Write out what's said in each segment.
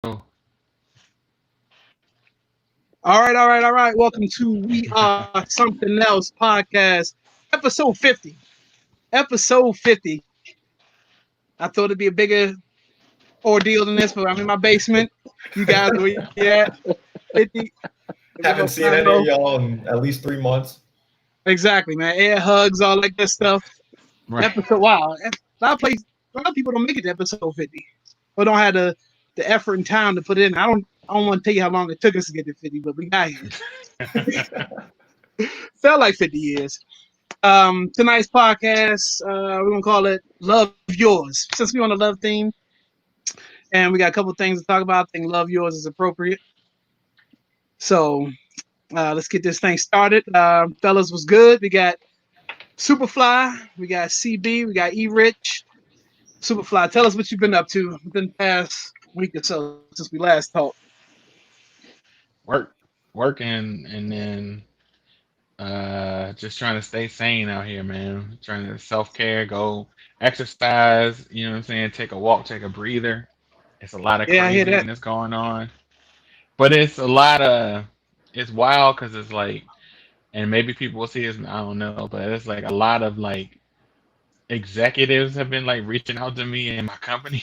All right. Welcome to We Are Something Else podcast, episode 50. Episode 50. I thought it'd be a bigger ordeal than this, but I'm in my basement. You guys, where you at? 50. Haven't seen any of y'all in at least 3 months. Exactly, man. Air hugs, all that good stuff. Right. Episode, wow. A lot of people don't make it to episode 50, or don't have the effort and time to put it in. I don't want to tell you how long it took us to get to 50, but we got here. Felt like 50 years. Tonight's podcast, we're gonna call it Love Yours. Since we're on the love theme, and we got a couple things to talk about, I think Love Yours is appropriate. So let's get this thing started. Fellas, was good. We got Superfly, we got CB, we got E-Rich. Superfly, tell us what you've been up to within the past week or so since we last talked. Working, and then just trying to stay sane out here, man. Trying to self-care, go exercise, you know what I'm saying? Take a walk, take a breather. It's a lot of Yeah, I hear that. craziness going on. But it's it's wild because it's like, and maybe people will see this, I don't know, but it's like a lot of like executives have been like reaching out to me in my company,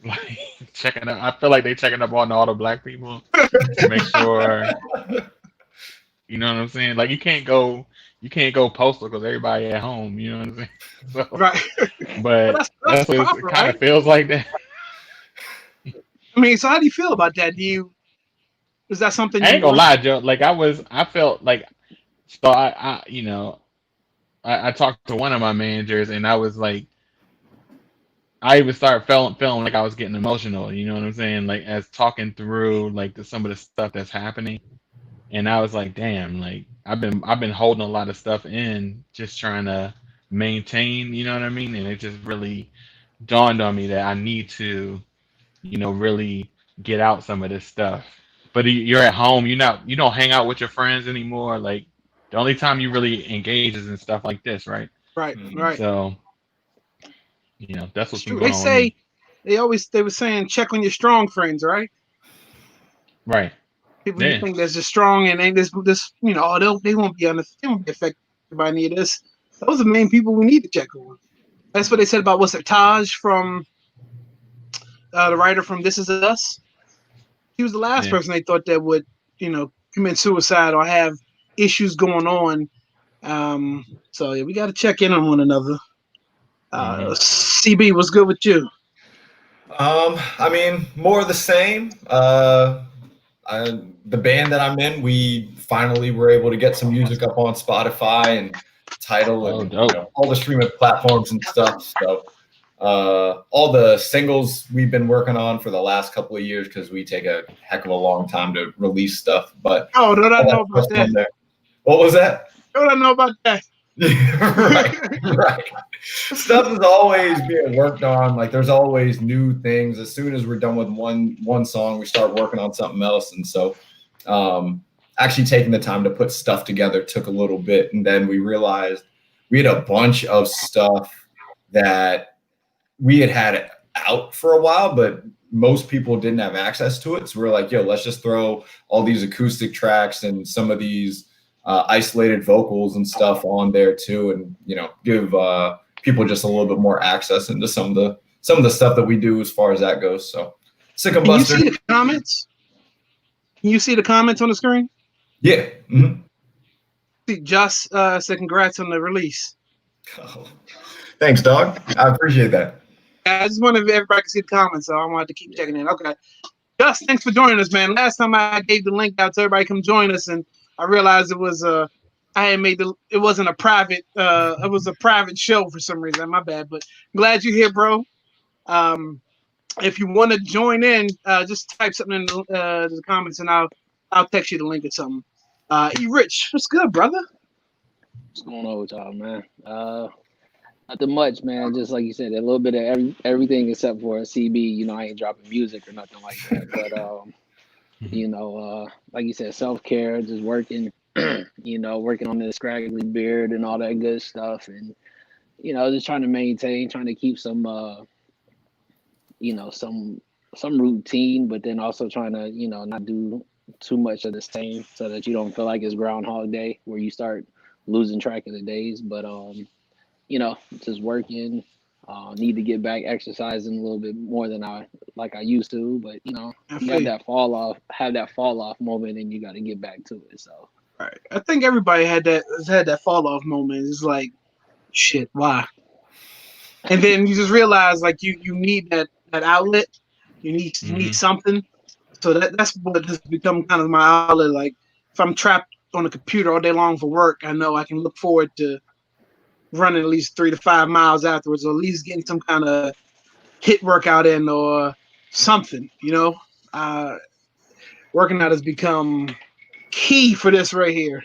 like checking up. I feel like they checking up on all the black people to make sure, you know what I'm saying? Like you can't go postal because everybody at home, you know what I'm saying? So, Right. but That's that's what proper, it kind right? of feels like that. I mean, so how do you feel about that? Is that something I you ain't gonna want? lie, Joe. Like I felt like, so you know, I talked to one of my managers and I was like, I even started feeling like I was getting emotional. You know what I'm saying? Like as talking through like some of the stuff that's happening, and I was like, damn, like I've been holding a lot of stuff in, just trying to maintain. You know what I mean? And it just really dawned on me that I need to, really get out some of this stuff. But you're at home. You don't hang out with your friends anymore. Like the only time you really engage is in stuff like this, right? Right, Mhm. right. So, that's It's what's been true. going on with me. They were saying check on your strong friends, right? Right. People you Yeah. think that's just strong and ain't this they won't be affected by any of this. Those are the main people we need to check on. That's what they said about what's it, Taj from the writer from This Is Us. He was the last Yeah. person they thought that would, commit suicide or have issues going on. So yeah, we got to check in on one another. Hmm. CB, what's good with you? I mean, more of the same. The band that I'm in, we finally were able to get some music up on Spotify and Tidal Oh, and dope. all the streaming platforms and stuff. So all the singles we've been working on for the last couple of years because we take a heck of a long time to release stuff. But Oh, don't I all know that about stuff's that? on there. What was that? Don't I know about that? Right, right. Stuff is always being worked on. Like there's always new things. As soon as we're done with one song, we start working on something else. And so, actually taking the time to put stuff together took a little bit, and then we realized we had a bunch of stuff that we had out for a while, but most people didn't have access to it. So we're like, yo, let's just throw all these acoustic tracks and some of these isolated vocals and stuff on there too, and give people just a little bit more access into some of the stuff that we do as far as that goes. So, Sick and Can you Buster, see the comments? Can you see the comments on the screen? yeah. Mhm. See, Josh said congrats on the release. Oh, thanks, dog. I appreciate that. I just wanted everybody to see the comments, so I wanted to keep checking in. Okay. Josh, thanks for joining us, man. Last time I gave the link out to everybody come join us, and I realized it was I had made it wasn't a private it was a private show for some reason. My bad, but glad you're here, bro. Um, if you want to join in, just type something in the comments, and I'll text you the link or something. E Rich, what's good, brother? What's going on with y'all, man? Nothing much, man. Just like you said, a little bit of everything except for a CB. I ain't dropping music or nothing like that. But like you said, self-care, just working. Working on this scraggly beard and all that good stuff, and just trying to maintain, trying to keep some some routine, but then also trying to, you know, not do too much of the same so that you don't feel like it's Groundhog Day where you start losing track of the days. But you know, just working. Need to get back exercising a little bit more than I used to, but you know, you have that fall off moment, and you got to get back to it. So, right. I think everybody has had that fall off moment. It's like, shit, why? And then you just realize like you need that outlet. You need something. So that's what has become kind of my outlet. Like if I'm trapped on a computer all day long for work, I know I can look forward to running at least 3 to 5 miles afterwards, or at least getting some kind of hit workout in or something. You know, working out has become key for this right here.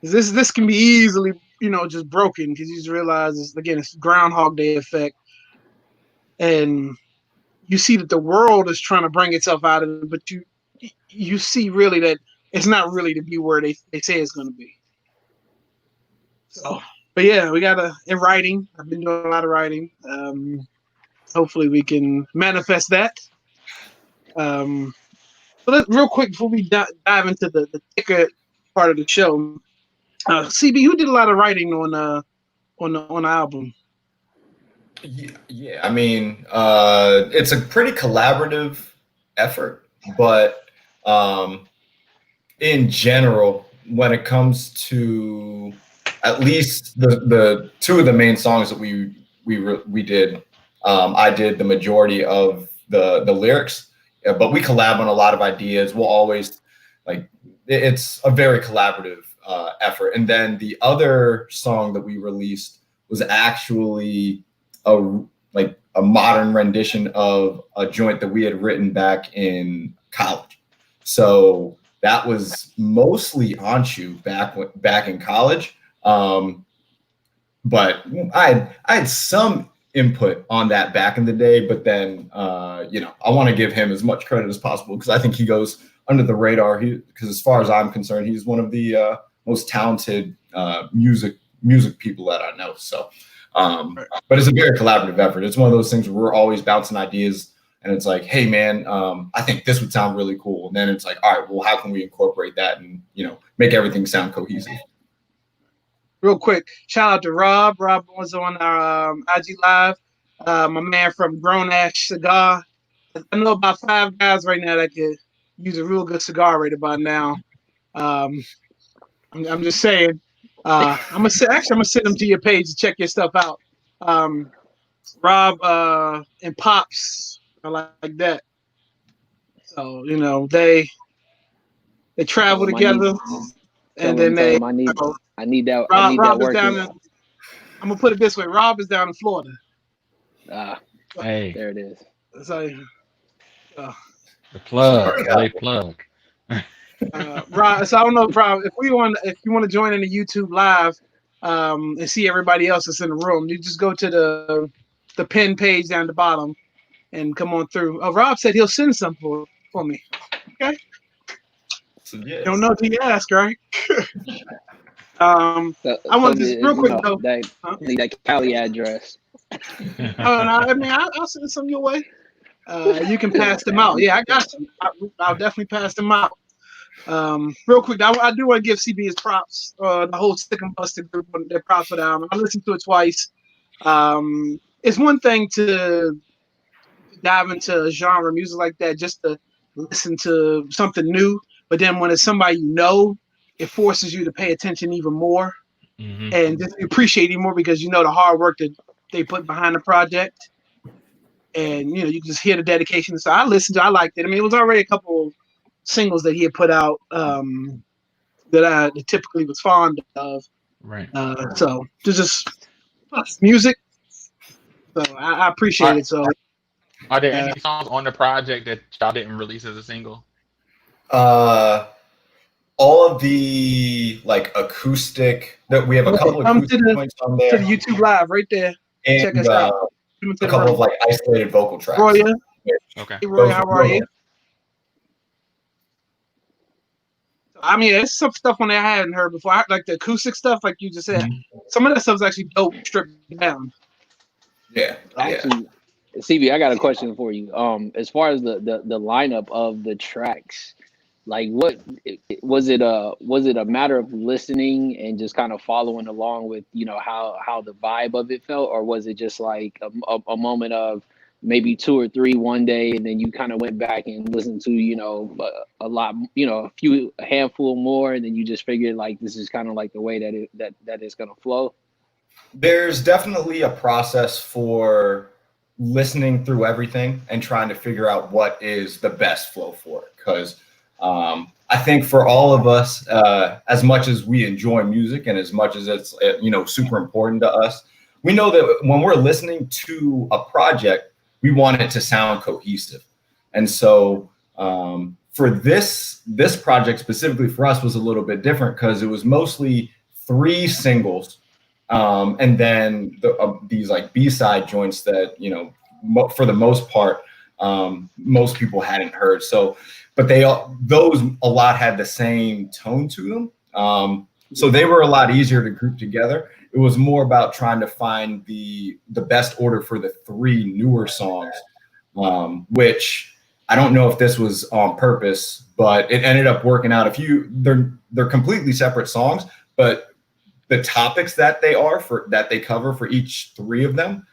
This can be easily, you know, just broken because you just realize it's Groundhog Day effect, and you see that the world is trying to bring itself out of it, but you see really that it's not really to be where they say it's going to be. So, but yeah, we got in writing. I've been doing a lot of writing. Hopefully, we can manifest that. But real quick before we dive into the thicker part of the show, CB, who did a lot of writing on the album? Yeah. I mean, it's a pretty collaborative effort, but in general, when it comes to at least the two of the main songs that we did, I did the majority of the lyrics, but we collab on a lot of ideas. We'll always it's a very collaborative effort. And then the other song that we released was actually a modern rendition of a joint that we had written back in college. So that was mostly Anshu back in college. But I had some input on that back in the day, but then you know, I want to give him as much credit as possible because I think he goes under the radar. Because as far as I'm concerned, he's one of the most talented music people that I know. So, but it's a very collaborative effort. It's one of those things where we're always bouncing ideas, and it's like, hey man, I think this would sound really cool. And then it's like, all right, well, how can we incorporate that and, you know, make everything sound cohesive? Real quick, shout out to Rob. Rob was on our IG Live. My man from Grown Ash Cigar. I know about 5 guys right now that could use a real good cigar right about now. I'm just saying. I'm gonna send them to your page to check your stuff out. Rob and Pops are like that. So you know they travel together, and then I need that Rob is working. down. I'm gonna put it this way: Rob is down in Florida. Hey, there it is. So, the plug, LA plug. Rob, so I don't know, Rob, if you want to join in the YouTube live and see everybody else that's in the room, you just go to the pin page down the bottom and come on through. Rob said he'll send some for me. Okay. So, yes. Don't know till you ask, right? I want to just real quick though. That Cali address. I mean, I'll send some your way. You can pass them out. Yeah, I got you. I'll definitely pass them out. Real quick, I do want to give CB his props. The whole Sick and Busted group, their props for the album. I listened to it twice. It's one thing to dive into genre music like that, just to listen to something new. But then when it's somebody you know, it forces you to pay attention even more and just appreciate it more because you know the hard work that they put behind the project. And you know, you can just hear the dedication. So I liked it. I mean, it was already a couple singles that he had put out that I typically was fond of. Right. So just music. So I appreciate it. So are there any songs on the project that y'all didn't release as a single? All of the acoustic that we have a couple of acoustic points on there. To the YouTube live right there. And, check us out. A couple of isolated vocal tracks. Roy, okay. Hey, Roy, how are you? I mean, there's some stuff on there I hadn't heard before. Like the acoustic stuff, like you just said. Some of that stuff's actually dope, stripped down. Yeah. Actually, CB, I got a question for you. As far as the lineup of the tracks, like what was it a matter of listening and just kind of following along with how the vibe of it felt, or was it just like a moment of maybe two or three one day, and then you kind of went back and listened to a lot, a handful more, and then you just figured like this is kind of like the way that it's gonna flow? There's definitely a process for listening through everything and trying to figure out what is the best flow for it. Because I think for all of us, as much as we enjoy music and as much as it's super important to us, we know that when we're listening to a project, we want it to sound cohesive. And so for this project specifically for us was a little bit different because it was mostly 3 singles. And then these like B-side joints that, for the most part, most people hadn't heard. So, but those a lot had the same tone to them. So they were a lot easier to group together. It was more about trying to find the best order for the 3 newer songs, which I don't know if this was on purpose, but it ended up working out. They're completely separate songs, but the topics that they cover for each 3 of them,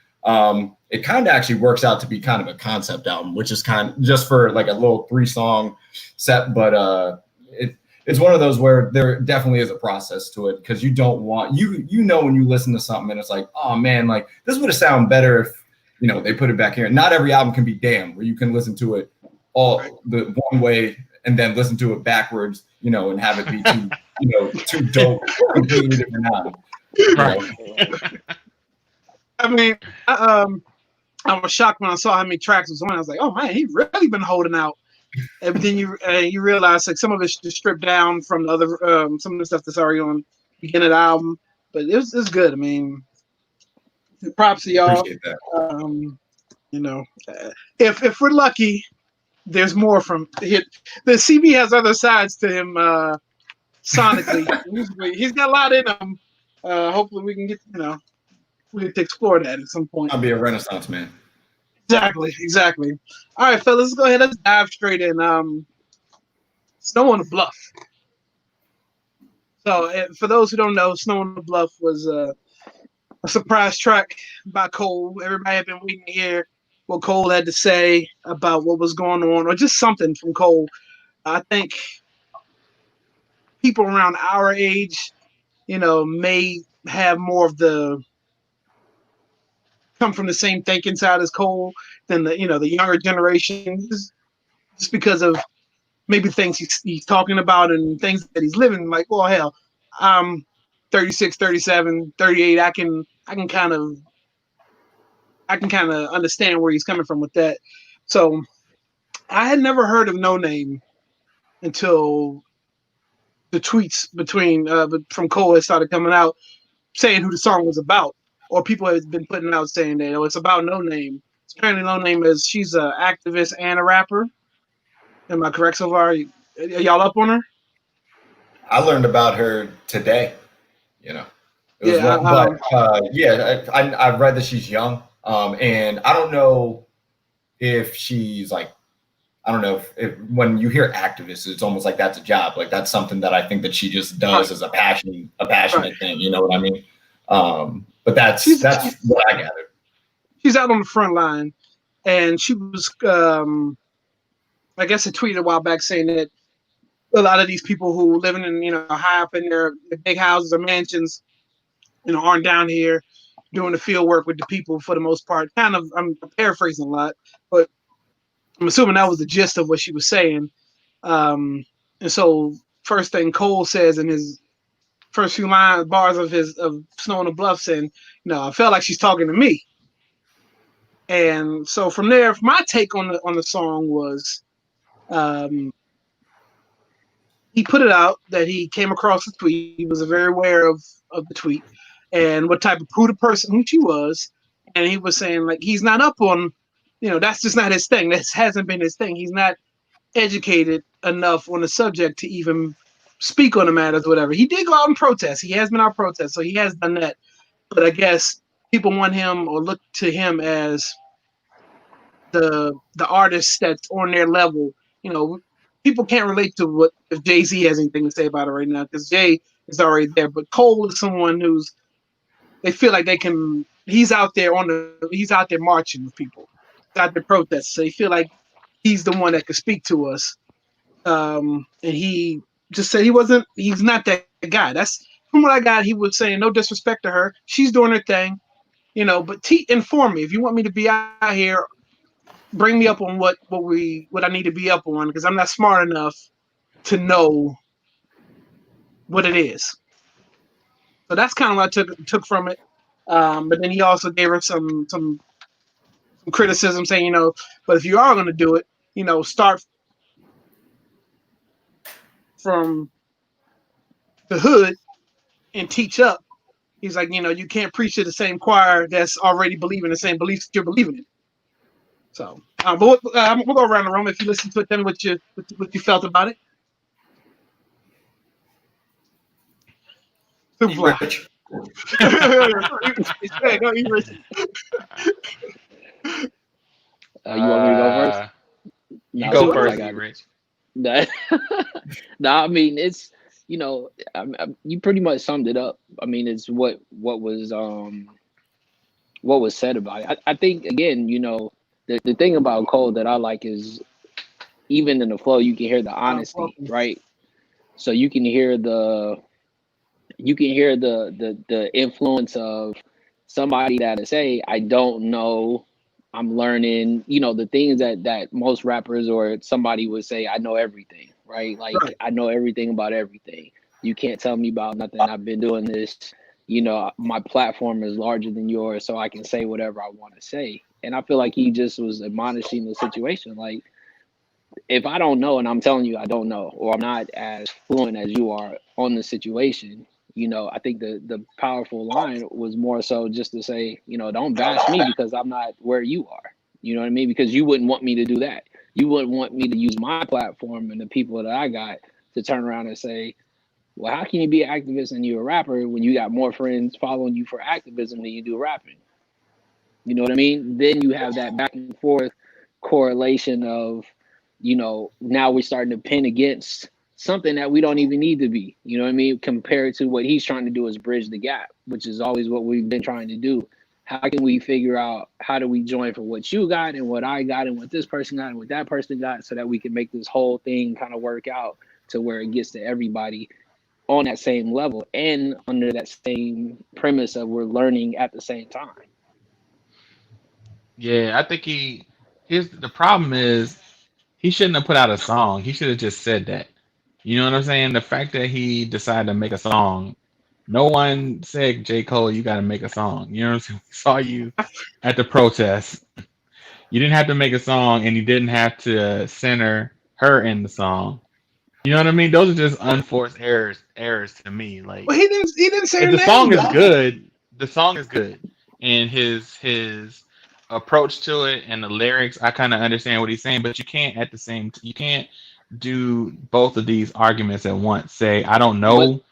it kind of actually works out to be kind of a concept album, which is kind of just for like a little 3-song set. But it's one of those where there definitely is a process to it because you don't want when you listen to something and it's like, oh man, like this would have sounded better if they put it back here. Not every album can be Damn, where you can listen to it all the one way and then listen to it backwards, and have it be too dope, completely different album. I mean, I was shocked when I saw how many tracks was on. I was like, oh man, he really been holding out. And then you realize like some of it's just stripped down from the other some of the stuff that's already on the beginning of the album, but it's good. I mean, props to y'all. Appreciate that. If we're lucky, there's more from him. The CB has other sides to him sonically. Musically. He's got a lot in him. Hopefully we can get we get to explore that at some point. I'll be a Renaissance man. Exactly. All right, fellas, let's go ahead. Let's dive straight in. Snow on the Bluff. So, for those who don't know, Snow on the Bluff was a surprise track by Cole. Everybody had been waiting to hear what Cole had to say about what was going on, or just something from Cole. I think people around our age, may have more of the come from the same thinking side as Cole than the younger generation, just because of maybe things he's talking about and things that he's living. Like, well, hell, I'm 36, 37, 38. I can kind of understand where he's coming from with that. So I had never heard of No Name until the tweets from Cole had started coming out saying who the song was about. Or people have been putting out saying that it's about No Name. It's apparently No Name she's an activist and a rapper. Am I correct so far? Are y'all up on her? I learned about her today. It was I've read that she's young, and I don't know if she's like, I don't know if when you hear activist, it's almost like that's a job. Like that's something that I think that she just does as a passionate thing. You know what I mean? But that's what I gathered. She's out on the front line, and she was, I guess, a tweet a while back saying that a lot of these people who living in, high up in their big houses or mansions, aren't down here doing the field work with the people for the most part. Kind of, I'm paraphrasing a lot, but I'm assuming that was the gist of what she was saying. And so, first thing Cole says in his first few bars of Snow on the Bluff, saying, I felt like she's talking to me. And so from there, my take on the song was, he put it out that he came across the tweet. He was very aware of the tweet and what type of prudent person who she was. And he was saying like he's not up on, that's just not his thing. That hasn't been his thing. He's not educated enough on the subject to even speak on the matters, whatever. He did go out and protest. He has been out protest, so he has done that. But I guess people want him or look to him as the artists that's on their level. You know, people can't relate to what if Jay-Z has anything to say about it right now because Jay is already there. But Cole is someone who's they feel like they can. He's out there marching with people. He's out there protesting. So they feel like he's the one that could speak to us. And he just said he's not that guy. That's from what I got. He was saying no disrespect to her. She's doing her thing, you know. But inform me if you want me to be out here. Bring me up on what I need to be up on because I'm not smart enough to know what it is. So that's kind of what I took from it. But then he also gave her some criticism, saying, you know, but if you are going to do it, you know, start from the hood and teach up. He's like, you know, you can't preach to the same choir that's already believing the same beliefs you're believing in. So, but we'll go around the room. If you listen to it, tell me what you felt about it. Rich. You want me to go first? You go first, Rich. No, I mean it's you know you pretty much summed it up. I mean it's what was said about it. I think again, you know, the thing about Cole that I like is even in the flow you can hear the honesty, right? So you can hear the influence of somebody that say, I don't know, I'm learning, you know, the things that most rappers or somebody would say, I know everything, right? Like right. I know everything about everything. You can't tell me about nothing. I've been doing this, you know, my platform is larger than yours, so I can say whatever I want to say. And I feel like he just was admonishing the situation. Like, if I don't know and I'm telling you I don't know, or I'm not as fluent as you are on the situation, you know, I think the powerful line was more so just to say, you know, don't bash me because I'm not where you are. You know what I mean? Because you wouldn't want me to do that. You wouldn't want me to use my platform and the people that I got to turn around and say, well, how can you be an activist and you're a rapper when you got more friends following you for activism than you do rapping? You know what I mean? Then you have that back and forth correlation of, you know, now we're starting to pin against something that we don't even need to be, you know what I mean? Compared to what he's trying to do is bridge the gap, which is always what we've been trying to do. How can we figure out how do we join for what you got and what I got and what this person got and what that person got so that we can make this whole thing kind of work out to where it gets to everybody on that same level and under that same premise of we're learning at the same time. Yeah, I think the problem is he shouldn't have put out a song. He should have just said that. You know what I'm saying? The fact that he decided to make a song, no one said, J. Cole, you got to make a song. You know what I'm saying? We saw you at the protest. You didn't have to make a song, and you didn't have to center her in the song. You know what I mean? Those are just unforced errors to me. Like, well, he didn't say if her the name. song is good, the song is good, and his approach to it and the lyrics, I kind of understand what he's saying, but you can't you can't do both of these arguments at once. Say I don't know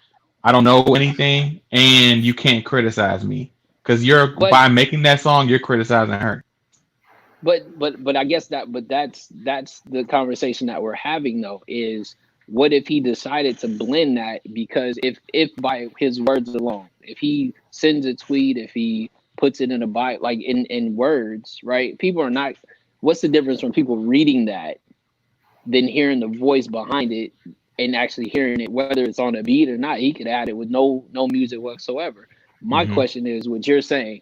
anything, and you can't criticize me because by making that song, you're criticizing her. But I guess that's the conversation that we're having though is what if he decided to blend that because if by his words alone, if he sends a tweet, if he puts it in a bio, like in words, right? People are not. What's the difference from people reading that than hearing the voice behind it and actually hearing it, whether it's on a beat or not? He could add it with no music whatsoever. My question is what you're saying.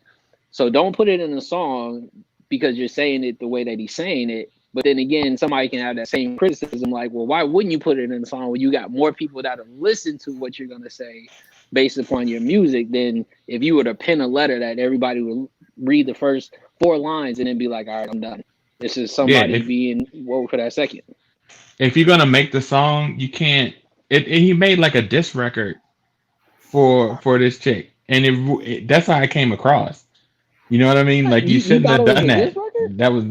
So don't put it in a song because you're saying it the way that he's saying it. But then again, somebody can have that same criticism like, well, why wouldn't you put it in a song when you got more people that have listened to what you're going to say based upon your music than if you were to pen a letter that everybody would read the first 4 lines and then be like, all right, I'm done. This is somebody being woke for that second. If you're going to make the song, you can't. He made like a diss record for this chick. And that's how I came across. You know what I mean? Like you shouldn't have done that. That was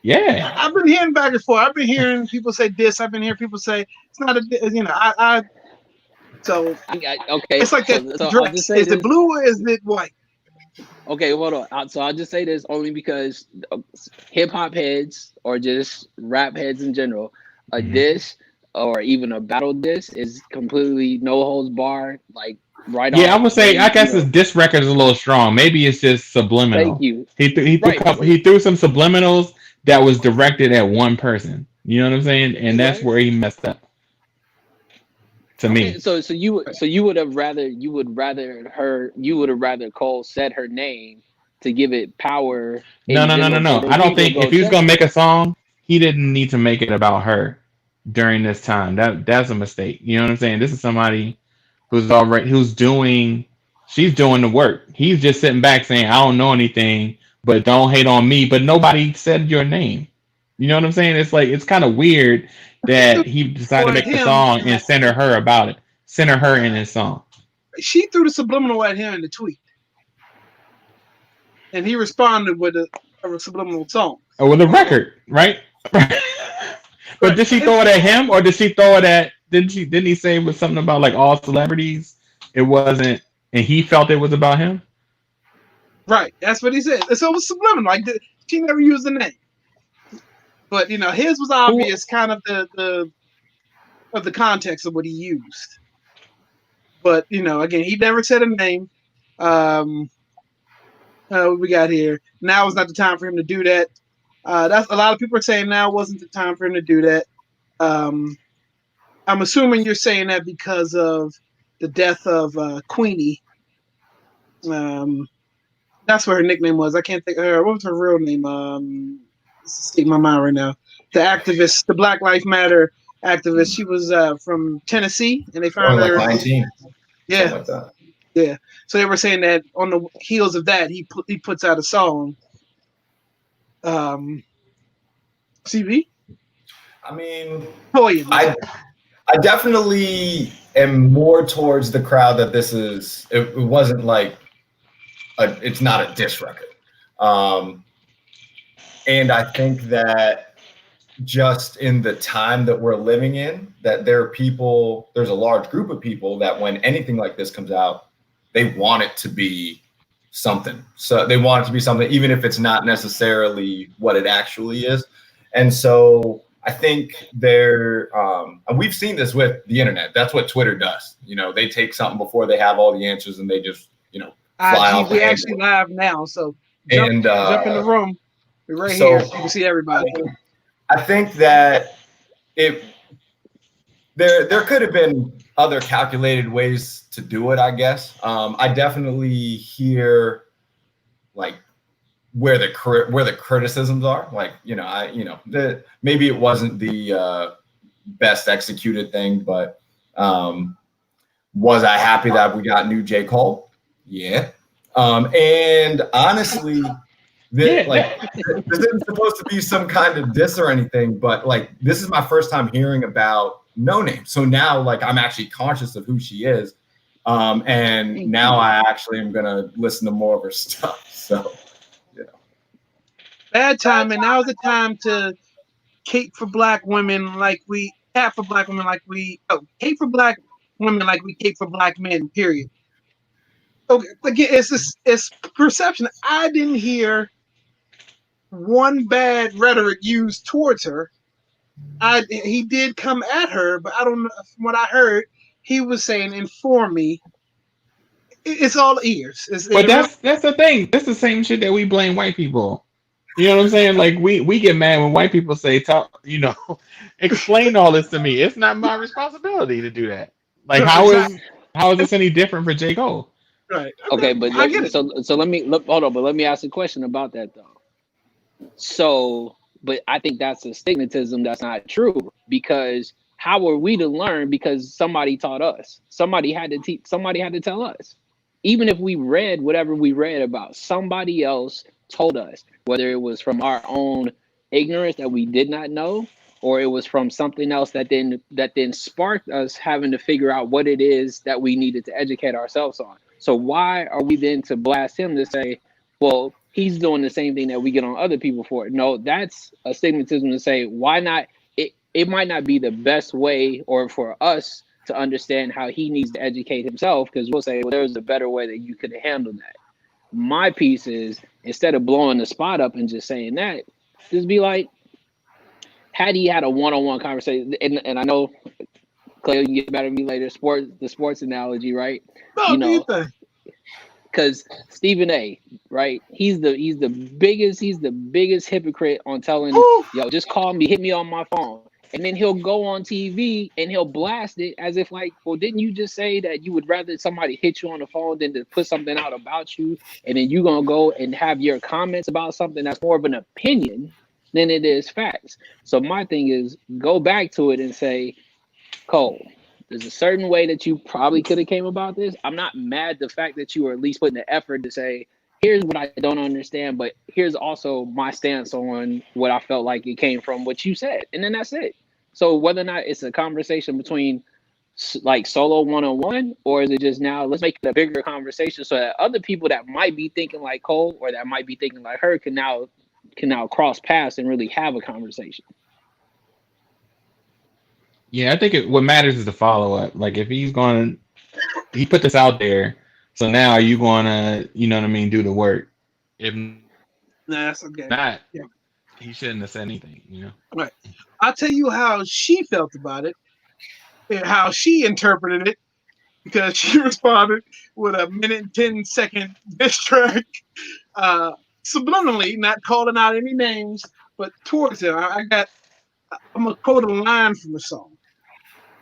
yeah. I've been hearing back and forth. I've been hearing people say this. I've been hearing people say it's not a. You know, so okay. It's like that dress. Is it blue or is it white? Okay, hold on. So I'll just say this only because hip hop heads or just rap heads in general, a Mhm. diss or even a battle diss is completely no holds barred, like right Yeah, I off. would say I They, guess this record is a little strong. Maybe it's just thank subliminal. you. He Right. threw he threw some subliminals that was directed at one person. You know what I'm saying? And that's Right. where he messed up to Okay, me. so you would have rather Cole said her name to give it power No, in no, no, no, general for no. the I don't people to think if go he was check gonna it. make a song, he didn't need to make it about her during this time. That's a mistake. You know what I'm saying? This is somebody who's doing she's doing the work. He's just sitting back saying, I don't know anything, but don't hate on me. But nobody said your name. You know what I'm saying? It's like it's kind of weird She threw that he decided to the make the subliminal at song him. and center her about it. Center her in his song. She threw the subliminal at him in the tweet, and he responded with a subliminal song. Or with a record, right? But Right. did she throw it at him, or did she throw it at? Didn't he say it was something about like all celebrities? It wasn't, and he felt it was about him. Right. That's what he said. So it was subliminal. Like she never used the name, but his was Who obvious, kind of the of the context of what he used. But again, he never said a name. Um, what we got here? Now is not the time for him to do that. That's a lot of people are saying now wasn't the time for him to do that. Um, I'm assuming you're saying that because of the death of Queenie. Um, that's what her nickname was. I can't think of her. What was her real name? It's escaping my mind right now. The activist, the Black Lives Matter activist. She was from Tennessee, and they Only found like her. 19, Yeah, something like that. yeah. So they were saying that on the heels of that, he puts out a song. Um, CV I mean, Toyin. That's I right. I definitely am more towards the crowd that this is. It wasn't like it's not a diss record, um, and I think that just in the time that we're living in, that there's a large group of people that when anything like this comes out, they want it to be something. So they want it to be something, even if it's not necessarily what it actually is. And so I think and we've seen this with the internet. That's what Twitter does. They take something before they have all the answers and they just, fly IG, off the we actually handle. live now, so And jump in the room. We're right so here. You can see everybody. I think that it there could have been other calculated ways to do it, I guess. I definitely hear like where the criticisms are. Like, maybe it wasn't the best executed thing, but was I happy that we got new J. Cole? Yeah. And honestly, Yeah, like this isn't supposed to be some kind of diss or anything, but like this is my first time hearing about No Name. So now like I'm actually conscious of who she is. And thank now you. I actually am gonna listen to more of her stuff. So Bad time, and now's the time to cape for black women like we cap for black women like we cape for black women like we cape for black men. Period. Okay, again, it's perception. I didn't hear one bad rhetoric used towards her. He did come at her, but I don't know from what I heard. He was saying, "Inform me." It's all ears. but It really, that's the thing. That's the same shit that we blame white people. You know what I'm saying? Like we get mad when white people say, "Talk," explain all this to me. It's not my responsibility to do that. Like exactly how is this any different for J Cole? right. Okay, but I get it. hold on, but let me ask a question about that though. So, but I think that's a stigmatism that's not true because how are we to learn? Because somebody taught us. Somebody had to teach. Somebody had to tell us. Even if we read whatever we read about, somebody else told us. Whether it was from our own ignorance that we did not know, or it was from something else that then sparked us having to figure out what it is that we needed to educate ourselves on. So why are we then to blast him to say, well, he's doing the same thing that we get on other people for? No, that's a stigmatism to say, why not? It might not be the best way or for us to understand how he needs to educate himself because we'll say, well, there's a better way that you could handle that. my piece is, instead of blowing the spot up and just saying that, just be like, had he had a one-on-one conversation, and I know Clay, you can get better than me later. The sports analogy, right? No, You do you know, think? because Stephen A, right? He's the biggest hypocrite on telling, Whew. yo, just call me, hit me on my phone. And then he'll go on TV and he'll blast it as if like, well, didn't you just say that you would rather somebody hit you on the phone than to put something out about you? And then you're gonna go and have your comments about something that's more of an opinion than it is facts. So my thing is, go back to it and say, Cole, there's a certain way that you probably could have came about this. I'm not mad the fact that you were at least putting the effort to say, here's what I don't understand, but here's also my stance on what I felt like it came from what you said. And then that's it. So whether or not it's a conversation between like solo one-on-one, or is it just now let's make it a bigger conversation so that other people that might be thinking like Cole or that might be thinking like her can now cross paths and really have a conversation. Yeah, I think what matters is the follow up. Like if he put this out there, so now are you going to, you know what I mean, do the work? If Nah, that's okay. not, Yeah. he shouldn't have said anything. You know. Right. I'll tell you how she felt about it and how she interpreted it, because she responded with a minute and 10-second diss track, subliminally, not calling out any names, but towards him. I'm gonna quote a line from the song.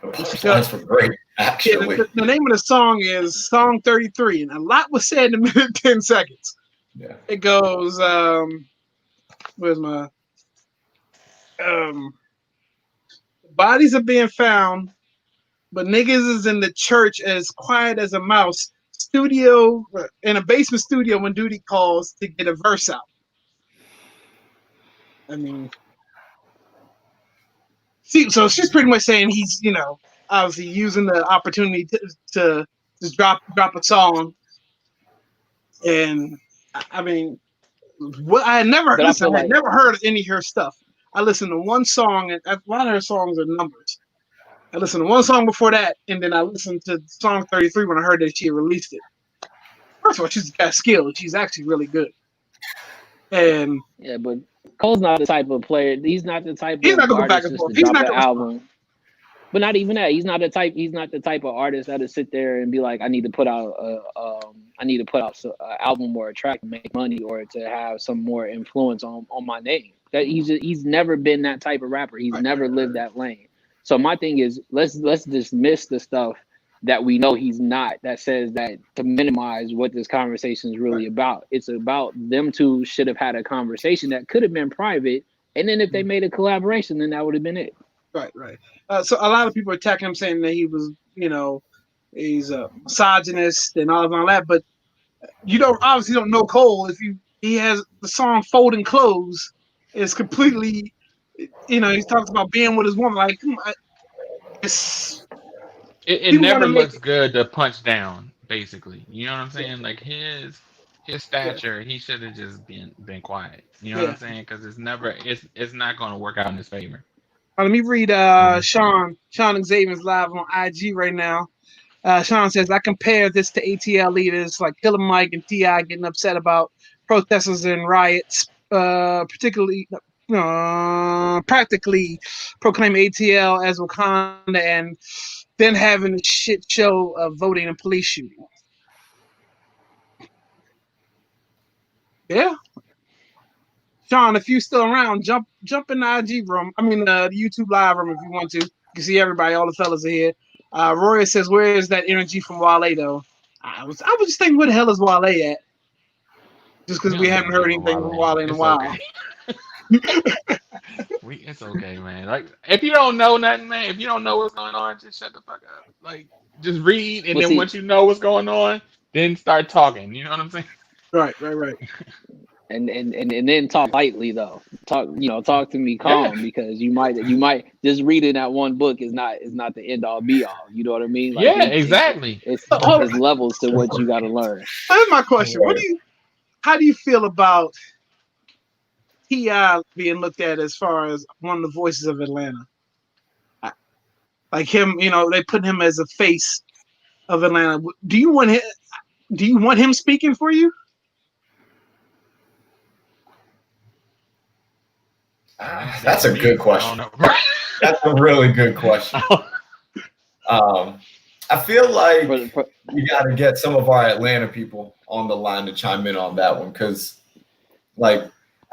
Those lines were great, actually. Yeah, the name of the song is Song 33, and a lot was said in a minute and 10 seconds. Yeah. It goes, where's my bodies are being found, but niggas is in the church as quiet as a mouse. Studio in a basement studio when duty calls to get a verse out. I mean, see, so she's pretty much saying he's, obviously using the opportunity to just drop a song. And I mean, what I had never never heard any of her stuff. I listened to one song, and a lot of her songs are numbers. I listened to one song before that, and then I listened to song 33 when I heard that she had released it. First of all, she's got skill. She's actually really good. And yeah, but Cole's not the type of player. He's not the type he's of not gonna go back artist and just forth. to He's drop not an gonna album. respond. But not even that. He's not the type of artist that'll sit there and be like, I need to put out an album or a track to make money or to have some more influence on my name. That he's never been that type of rapper. He's never lived that lane. So my thing is, let's dismiss the stuff that we know he's not, that says that, to minimize what this conversation is really about. It's about them two should have had a conversation that could have been private, and then if they made a collaboration, then that would have been it. Right. So a lot of people attack him, saying that he was, he's a misogynist and all that. But you obviously don't know Cole. If he has the song "Folding Clothes," is completely, he talks about being with his woman. Like, It never looks good to punch down. Basically, you know what I'm saying? Like his stature, he should have just been quiet. You know what I'm saying? Because it's not going to work out in his favor. Let me read Sean Xavier's live on IG right now. Sean says, I compare this to ATL leaders like Killer Mike and T.I. getting upset about protesters and riots, practically proclaiming ATL as Wakanda and then having a shit show of voting and police shooting. Yeah. Sean, if you still around, jump in the IG room. I mean, the YouTube live room if you want to. You can see everybody. All the fellas are here. Roy says, "Where is that energy from Wale though?" I was just thinking, where the hell is Wale at? Just because we haven't heard anything from Wale in a while. Okay. It's okay, man. Like if you don't know nothing, man, if you don't know what's going on, just shut the fuck up. Like just read, and then once you know what's going on, then start talking. You know what I'm saying? Right. And then talk lightly though. Talk to me calm, because you might just reading that one book is not the end all be all. You know what I mean? Like, exactly. It's levels to what you got to learn. Here's my question: how do you feel about T.I. being looked at as far as one of the voices of Atlanta? Like him, they put him as a face of Atlanta. Do you want him speaking for you? That's a good question. That's a really good question. I feel like we got to get some of our Atlanta people on the line to chime in on that one, because, like,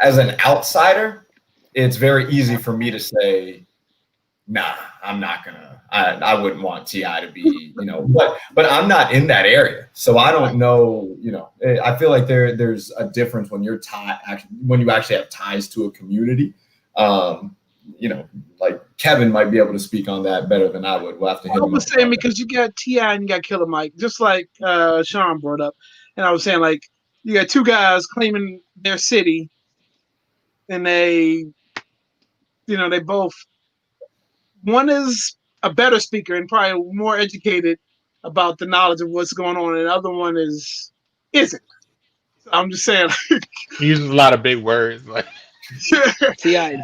as an outsider, it's very easy for me to say, nah, I'm not gonna. I wouldn't want T.I. to be, but I'm not in that area, so I don't know. I feel like there's a difference when you're when you actually have ties to a community. Like Kevin might be able to speak on that better than I would. We'll have to hit him. I was saying, because you got T.I. and you got Killer Mike, just like Sean brought up, and I was saying, like, you got two guys claiming their city, and they both. One is a better speaker and probably more educated about the knowledge of what's going on, and the other one isn't. So I'm just saying. He uses a lot of big words, like. Ti,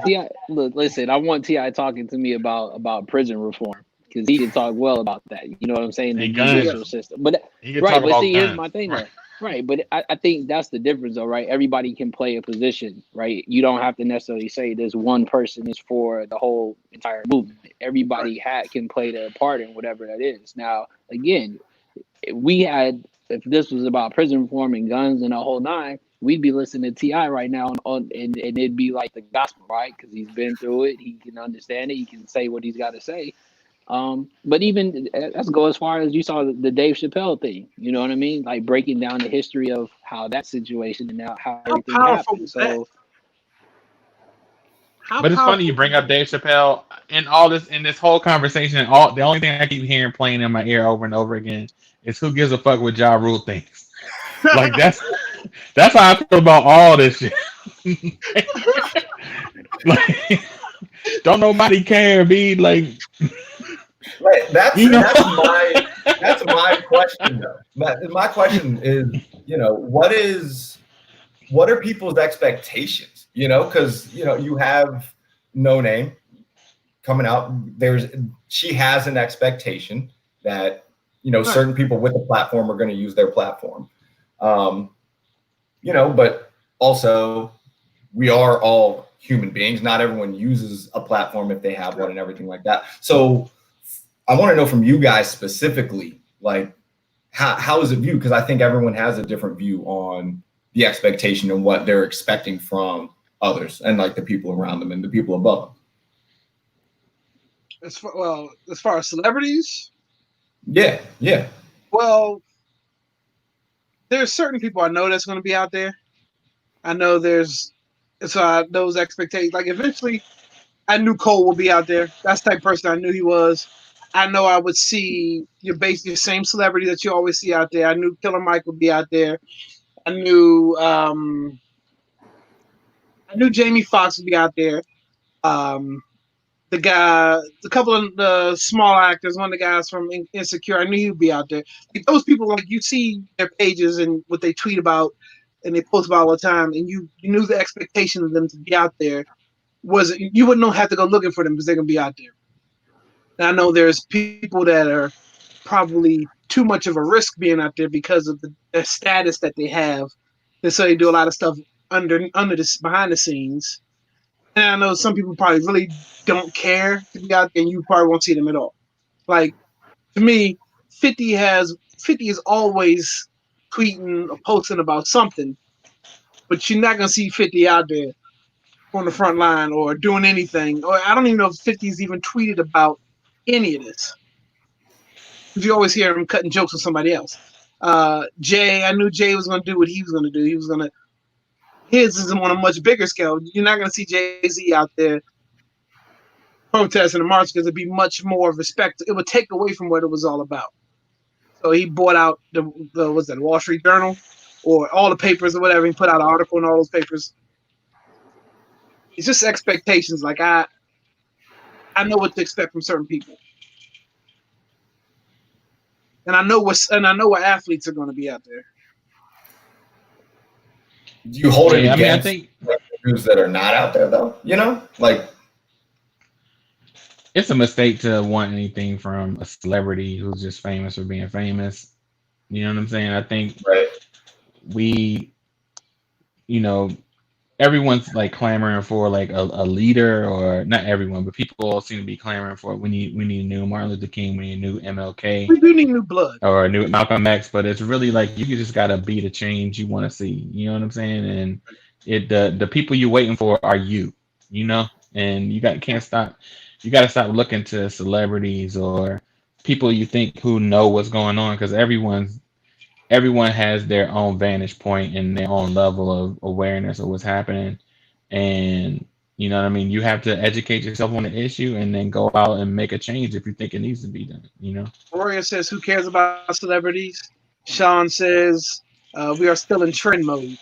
look, listen. I want Ti talking to me about prison reform, because he can talk well about that. You know what I'm saying? The judicial system, but right. But see, here's my thing, though. Right, but I think that's the difference, though, right? Everybody can play a position, right? You don't have to necessarily say this one person is for the whole entire movement. Everybody can play their part in whatever that is. Now, again, if this was about prison reform and guns and a whole nine, we'd be listening to T.I. right now, and it'd be like the gospel, right? Because he's been through it, he can understand it, he can say what he's got to say. But even let's go as far as you saw the Dave Chappelle thing. You know what I mean? Like breaking down the history of how that situation and how everything happened. So, but it's funny you bring up Dave Chappelle in this whole conversation. The only thing I keep hearing playing in my ear over and over again is who gives a fuck what Ja Rule thinks. Like that's how I feel about all this shit. Like, don't nobody care, be like. Right. That's my question, though. My question is, what are people's expectations? Because you have No Name coming out. She has an expectation that certain people with the platform are going to use their platform. But also we are all human beings. Not everyone uses a platform if they have one and everything like that. So I want to know from you guys specifically, like, how is it viewed? Because I think everyone has a different view on the expectation and what they're expecting from others and like the people around them and the people above them. As far as celebrities? Yeah. Well, there's certain people I know that's going to be out there. I know those expectations. Like, eventually, I knew Cole will be out there. That's the type of person I knew he was. I know I would see your same celebrity that you always see out there. I knew Killer Mike would be out there. I knew Jamie Foxx would be out there. A couple of the small actors, one of the guys from Insecure, I knew he would be out there. Like, those people, like, you see their pages and what they tweet about and they post about all the time, and you knew the expectation of them to be out there you wouldn't have to go looking for them because they're going to be out there. And I know there's people that are probably too much of a risk being out there because of the status that they have. And so they do a lot of stuff under this behind the scenes. And I know some people probably really don't care to be out there, and you probably won't see them at all. Like, to me, 50 is always tweeting or posting about something, but you're not gonna see 50 out there on the front line or doing anything. Or I don't even know if 50's even tweeted about any of this. Because you always hear him cutting jokes with somebody else. Jay, I knew Jay was gonna do what he was gonna do. His is on a much bigger scale. You're not gonna see Jay-Z out there protesting and marching because it'd be much more respect. It would take away from what it was all about. So he bought out the Wall Street Journal or all the papers or whatever. He put out an article in all those papers. It's just expectations. Like, I know what to expect from certain people, and I know what athletes are going to be out there. Do you hold it against dudes that are not out there, though? Like, it's a mistake to want anything from a celebrity who's just famous for being famous. You know what I'm saying? I think we, everyone's like clamoring for like a leader, or not everyone, but people seem to be clamoring for we need a new Martin Luther King, we need a new MLK We do need new blood. or a new Malcolm X, but it's really like you just gotta be the change you want to see. You know what I'm saying? And the people you're waiting for are you. You know, and you got can't stop. You got to stop looking to celebrities or people you think who know what's going on, because everyone has their own vantage point and their own level of awareness of what's happening. And you know what I mean? You have to educate yourself on the issue and then go out and make a change if you think it needs to be done, you know? Warrior says, "Who cares about celebrities?" Sean says, "We are still in trend mode."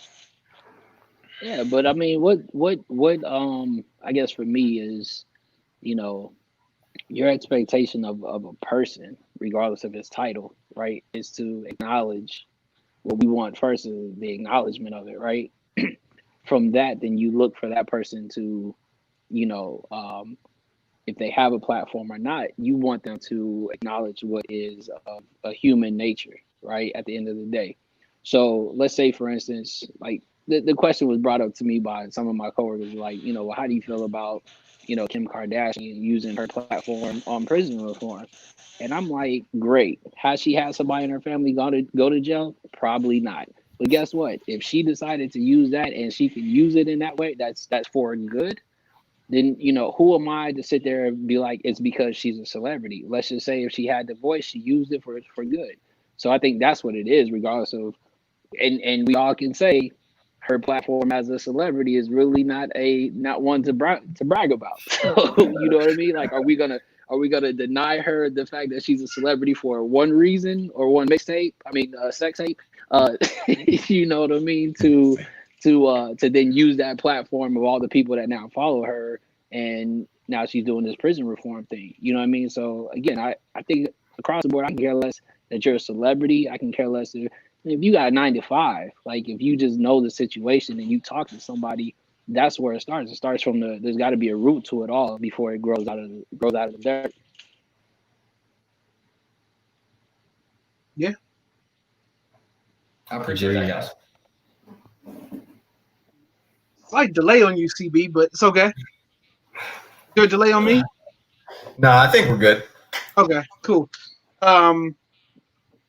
Yeah, but I mean, I guess for me is, you know, your expectation of a person, regardless of his title, right, is to acknowledge what we want first is the acknowledgement of it, right? From that, then you look for that person to, you know, if they have a platform or not, you want them to acknowledge what is a human nature, right? At the end of the day. So let's say, for instance, like the question was brought up to me by some of my coworkers, like, you know, well, how do you feel about, you know, Kim Kardashian using her platform on prison reform? And I'm like, great. Has she had somebody in her family go to jail? Probably not. But guess what? If she decided to use that and she can use it in that way, that's for good. Then, you know, who am I to sit there and be like, it's because she's a celebrity? Let's just say if she had the voice, she used it for good. So I think that's what it is, regardless of, and we all can say her platform as a celebrity is really not one to brag about. So you know what I mean? Like, are we gonna deny her the fact that she's a celebrity for one reason or one mixtape? I mean, sex tape. You know what I mean? To then use that platform of all the people that now follow her, and now she's doing this prison reform thing. You know what I mean? So again, I think across the board, I can care less that you're a celebrity. I can care less if you got a 9 to 5. Like if you just know the situation and you talk to somebody, that's where it starts. It starts from there's got to be a root to it all before it grows out of the dirt. Yeah. I appreciate that, guys. Slight delay on you, CB, but it's okay. Good delay on me? No, I think we're good. Okay, cool.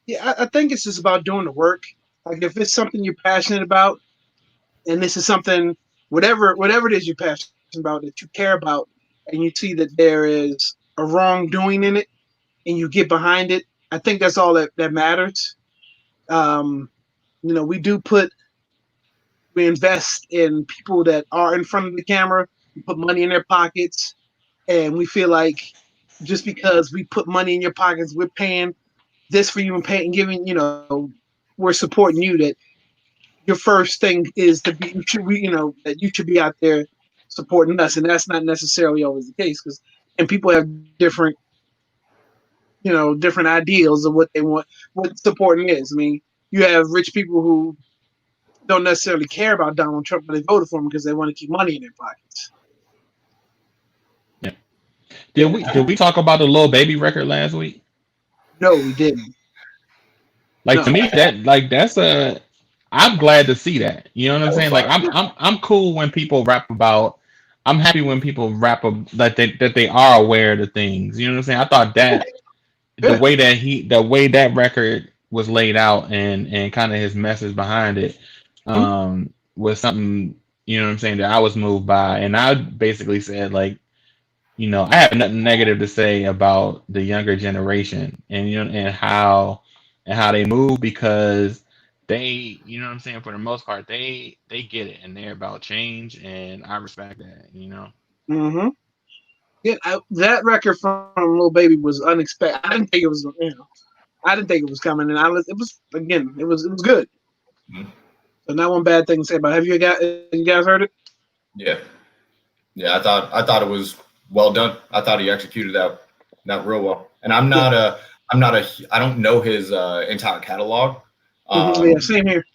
Yeah, I think it's just about doing the work. Like if it's something you're passionate about, and this is something, whatever it is you're passionate about, that you care about, and you see that there is a wrongdoing in it, and you get behind it, I think that's all that matters. You know, we invest in people that are in front of the camera. We put money in their pockets, and we feel like just because we put money in your pockets, we're paying this for you and paying, giving, you know, we're supporting you. That your first thing is to be, that you should be out there supporting us, and that's not necessarily always the case, because and people have different, different ideals of what they want, what supporting is. I mean, you have rich people who don't necessarily care about Donald Trump, but they voted for him because they want to keep money in their pockets. Yeah. Did we talk about the Lil Baby record last week? No, we didn't. Like No. to me, I'm glad to see that. You know what I'm saying? Like I'm cool when people rap about. I'm happy when people that they are aware of the things. You know what I'm saying? I thought that the Yeah. way that record was laid out and kind of his message behind it was something, you know what I'm saying, that I was moved by. And I basically said, like, I have nothing negative to say about the younger generation, and and how they move, because they, you know what I'm saying, for the most part they get it and they're about change, and I respect that. Mm-hmm. Yeah, that record from Lil Baby was unexpected. I didn't think it was, I didn't think it was coming, and it was, again, it was good. Mhm. So not one bad thing to say about it. Have you guys heard it? Yeah, yeah. I thought it was well done. I thought he executed that real well. And I don't know his entire catalog. Yeah, same here.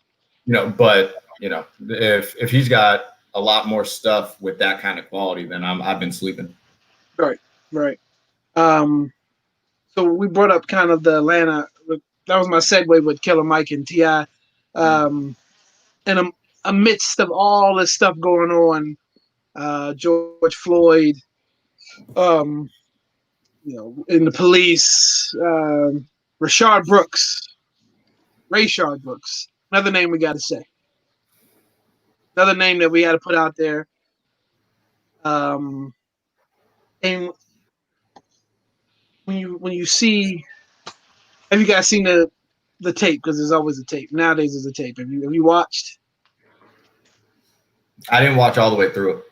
But if he's got a lot more stuff with that kind of quality, then I've been sleeping. Right, right. So we brought up kind of the Atlanta. That was my segue with Killer Mike and Ti. And amidst of all this stuff going on, George Floyd, um, in the police, Rayshard Brooks, another name we got to say, another name that we got to put out there. And when you see, have you guys seen the tape? Because there's always a tape. Nowadays, there's a tape. Have you watched? I didn't watch all the way through it.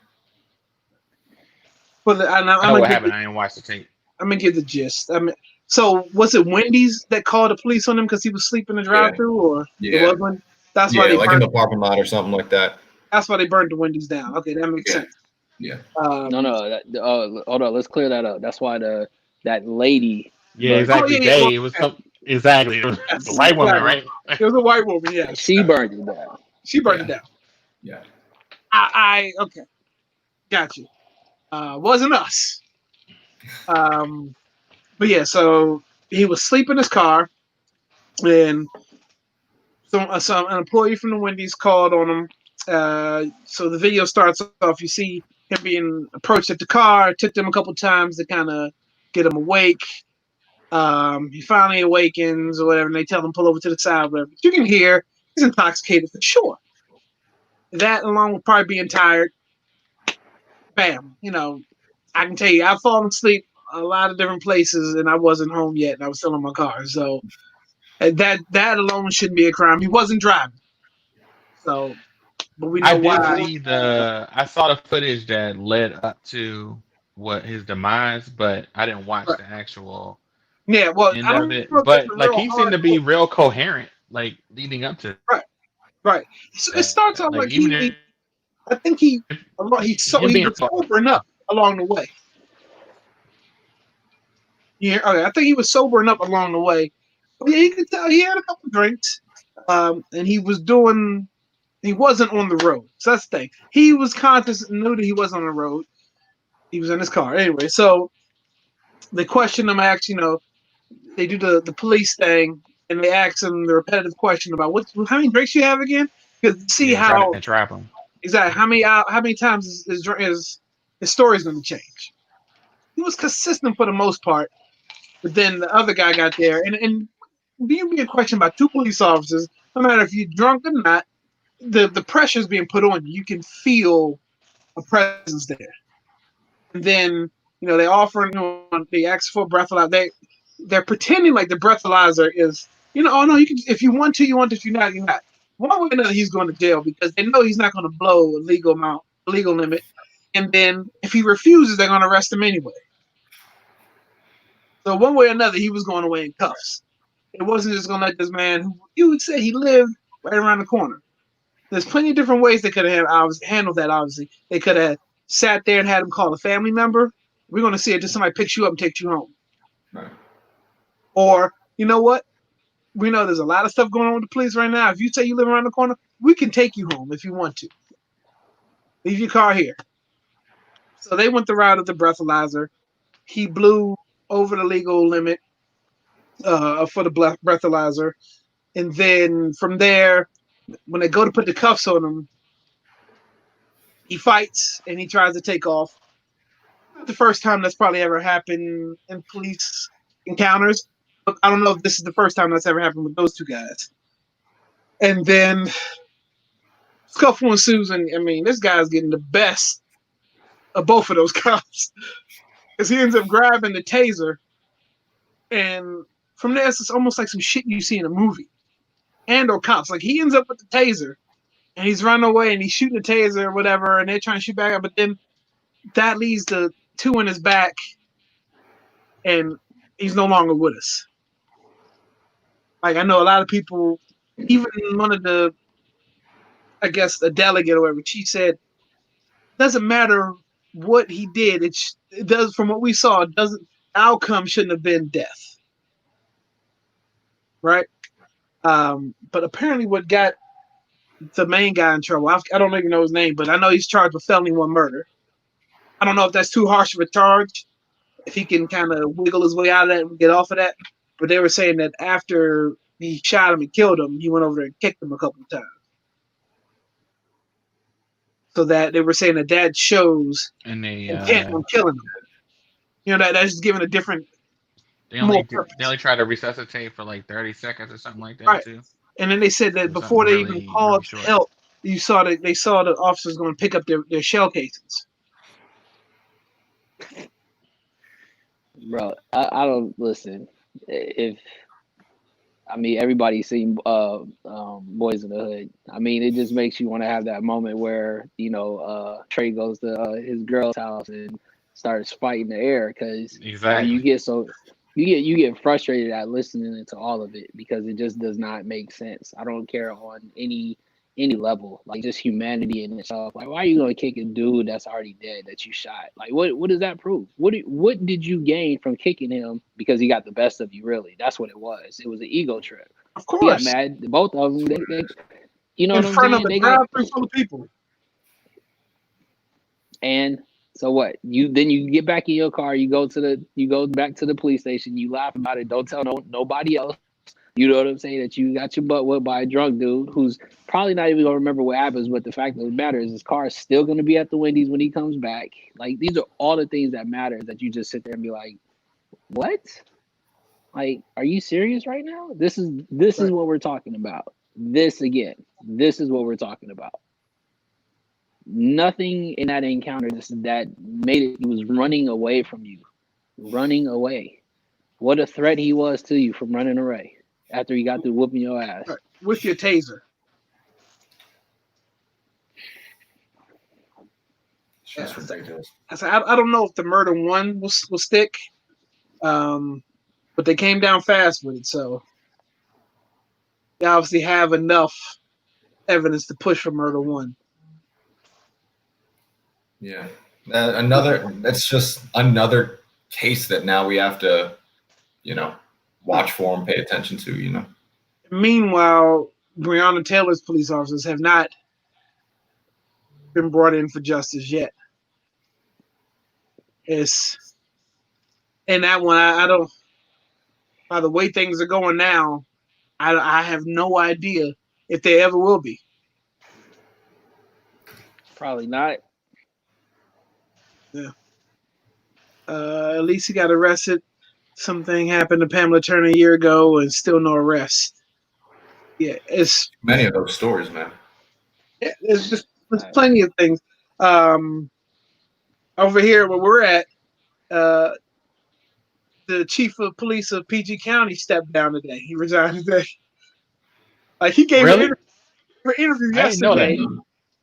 Well, I know what happened. I didn't watch the tape. I'm gonna give the gist. So was it Wendy's that called the police on him because he was sleeping in the drive-through, or it was That's why they like in the parking lot or something like that. That's why they burned the Wendy's down. Okay, that makes sense. Yeah. No. Hold on. Let's clear that up. That's why that lady. Yeah, exactly. It was exactly. It was a white woman, right? It was a white woman. Yeah. She burned it down. She burned it down. Yeah. I okay. Got you. Wasn't us. But yeah, so he was asleep in his car, and so an employee from the Wendy's called on him. So the video starts off. You see him being approached at the car. It took them a couple times to kind of get him awake. He finally awakens or whatever, and they tell him pull over to the side. Whatever. But you can hear he's intoxicated for sure. That, along with probably being tired, bam. I can tell you, I've fallen asleep a lot of different places, and I wasn't home yet, and I was still in my car. So that alone shouldn't be a crime. He wasn't driving. So, but we know why. I saw the footage that led up to what his demise, but I didn't watch the actual end of it. But like he seemed to be real coherent, like leading up to right. So it starts off like I think he was sobering up along the way. Yeah, okay. I think he was sobering up along the way. But yeah, you could tell he had a couple drinks, and he wasn't on the road. So that's the thing. He was conscious and knew that he wasn't on the road. He was in his car anyway. So they question him. They do the police thing, and they ask him the repetitive question about how many drinks you have again. Because see how trap him. Exactly. How many times his story's going to change? He was consistent for the most part, but then the other guy got there, and being questioned by two police officers, no matter if you're drunk or not, the pressure's being put on you. You can feel a presence there. And then they they ask for a breathalyzer. They're pretending like the breathalyzer is oh no, you can, if you want to, if you're not, you're not. One way or another, he's going to jail because they know he's not going to blow a legal limit. And then if he refuses, they're going to arrest him anyway. So one way or another, he was going away in cuffs. It wasn't just going to let this man who you would say he lived right around the corner. There's plenty of different ways they could have handled that, obviously. They could have sat there and had him call a family member. We're going to see it till somebody picks you up and takes you home. Right. Or, you know what? We know there's a lot of stuff going on with the police right now. If you say you live around the corner, we can take you home if you want to. Leave your car here. So they went the route of the breathalyzer. He blew over the legal limit for the breathalyzer. And then from there, when they go to put the cuffs on him, he fights and he tries to take off. Not the first time that's probably ever happened in police encounters. But I don't know if this is the first time that's ever happened with those two guys. And then scuffle ensues, and this guy's getting the best of both of those cops. Because he ends up grabbing the taser, and from there it's almost like some shit you see in a movie. Or cops. Like he ends up with the taser, and he's running away, and he's shooting the taser or whatever, and they're trying to shoot back up, but then that leads to two in his back, and he's no longer with us. Like, I know a lot of people, even one of the, I guess, a delegate or whatever, she said, doesn't matter what he did. It does, from what we saw, outcome shouldn't have been death. Right? But apparently what got the main guy in trouble, I don't even know his name, but I know he's charged with felony 1 murder. I don't know if that's too harsh of a charge, if he can kind of wiggle his way out of that and get off of that. But they were saying that after he shot him and killed him, he went over there and kicked him a couple of times. so that they were saying that shows And they intent on killing them. You know, that's just giving a different, more purpose. they only try to resuscitate for like 30 seconds or something like that Right. too. And then they said that Or before something they really, even called really short. help, they saw the officers going to pick up their shell casings. Bro, I don't listen. If I mean everybody's seen Boys in the Hood. I mean, it just makes you want to have that moment where Trey goes to his girl's house and starts fighting the air because Exactly. you get frustrated at listening to all of it because it just does not make sense. I don't care on any level, like just humanity in itself. Like, why are you gonna kick a dude that's already dead that you shot? Like, what does that prove? What did you gain from kicking him because he got the best of you? Really, that's what it was. It was an ego trip. Of He got course. mad. Both of them, they you know In what I'm front saying? of They a got drive-through full of people. and. So what? You get back in your car. You go back to the police station. You laugh about it. Don't tell nobody else. You know what I'm saying? That you got your butt whipped by a drunk dude who's probably not even gonna remember what happens. But the fact of the matter is, his car is still gonna be at the Wendy's when he comes back. Like, these are all the things that matter. That you just sit there and be like, "What? Like, are you serious right now? This is what we're talking about. This is what we're talking about. Nothing in that encounter that made it. He was running away from you, running away. What a threat he was to you from running away after he got through whooping your ass. Right. With your taser. It's just ridiculous. I don't know if the murder one will stick, but they came down fast with it, so they obviously have enough evidence to push for murder one. Yeah, that's just another case that now we have to, watch for and pay attention to. Meanwhile, Breonna Taylor's police officers have not been brought in for justice yet. It's and that one I don't. By the way things are going now, I have no idea if they ever will be. Probably not. Yeah. At least he got arrested. Something happened to Pamela Turner a year ago, and still no arrest. Yeah, it's Many of those stories, man. yeah, there's plenty of things. Over here where we're at, the chief of police of PG County stepped down today. He resigned today. Like, he gave Really? an interview I didn't know yesterday. that.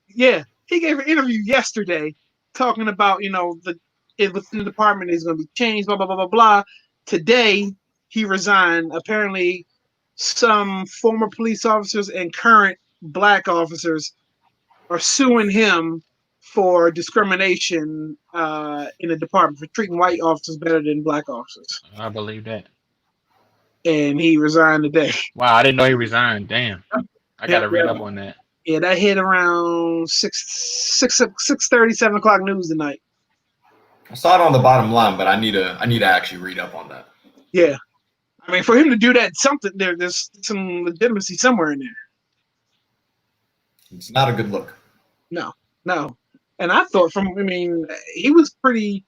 Yeah, he gave an interview yesterday talking about within the department is going to be changed. Blah blah blah blah blah. Today he resigned. Apparently, some former police officers and current black officers are suing him for discrimination in the department, for treating white officers better than black officers. I believe that. And he resigned today. Wow, I didn't know he resigned. Damn. I gotta read up on that. Yeah, that hit around 6:30, 7 o'clock news tonight. I saw it on the bottom line, but I need to actually read up on that. Yeah, I mean, for him to do that, there's some legitimacy somewhere in there. It's not a good look. No. And I thought he was pretty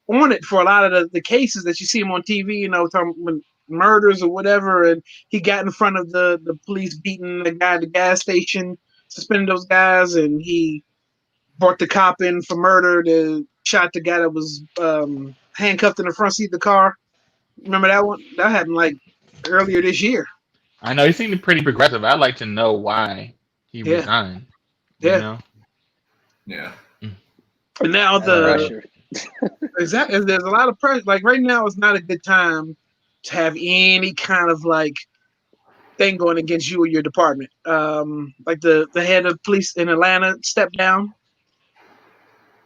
on it for a lot of the cases that you see him on TV, talking murders or whatever. And he got in front of the police beating the guy at the gas station, suspended those guys, and he brought the cop in for murder, shot the guy that was handcuffed in the front seat of the car. Remember that one? That happened like earlier this year. I know he seemed pretty progressive. I'd like to know why he resigned. Yeah. Yeah. And now exactly, there's a lot of pressure. Like, right now is not a good time to have any kind of like thing going against you or your department. Like the head of police in Atlanta stepped down.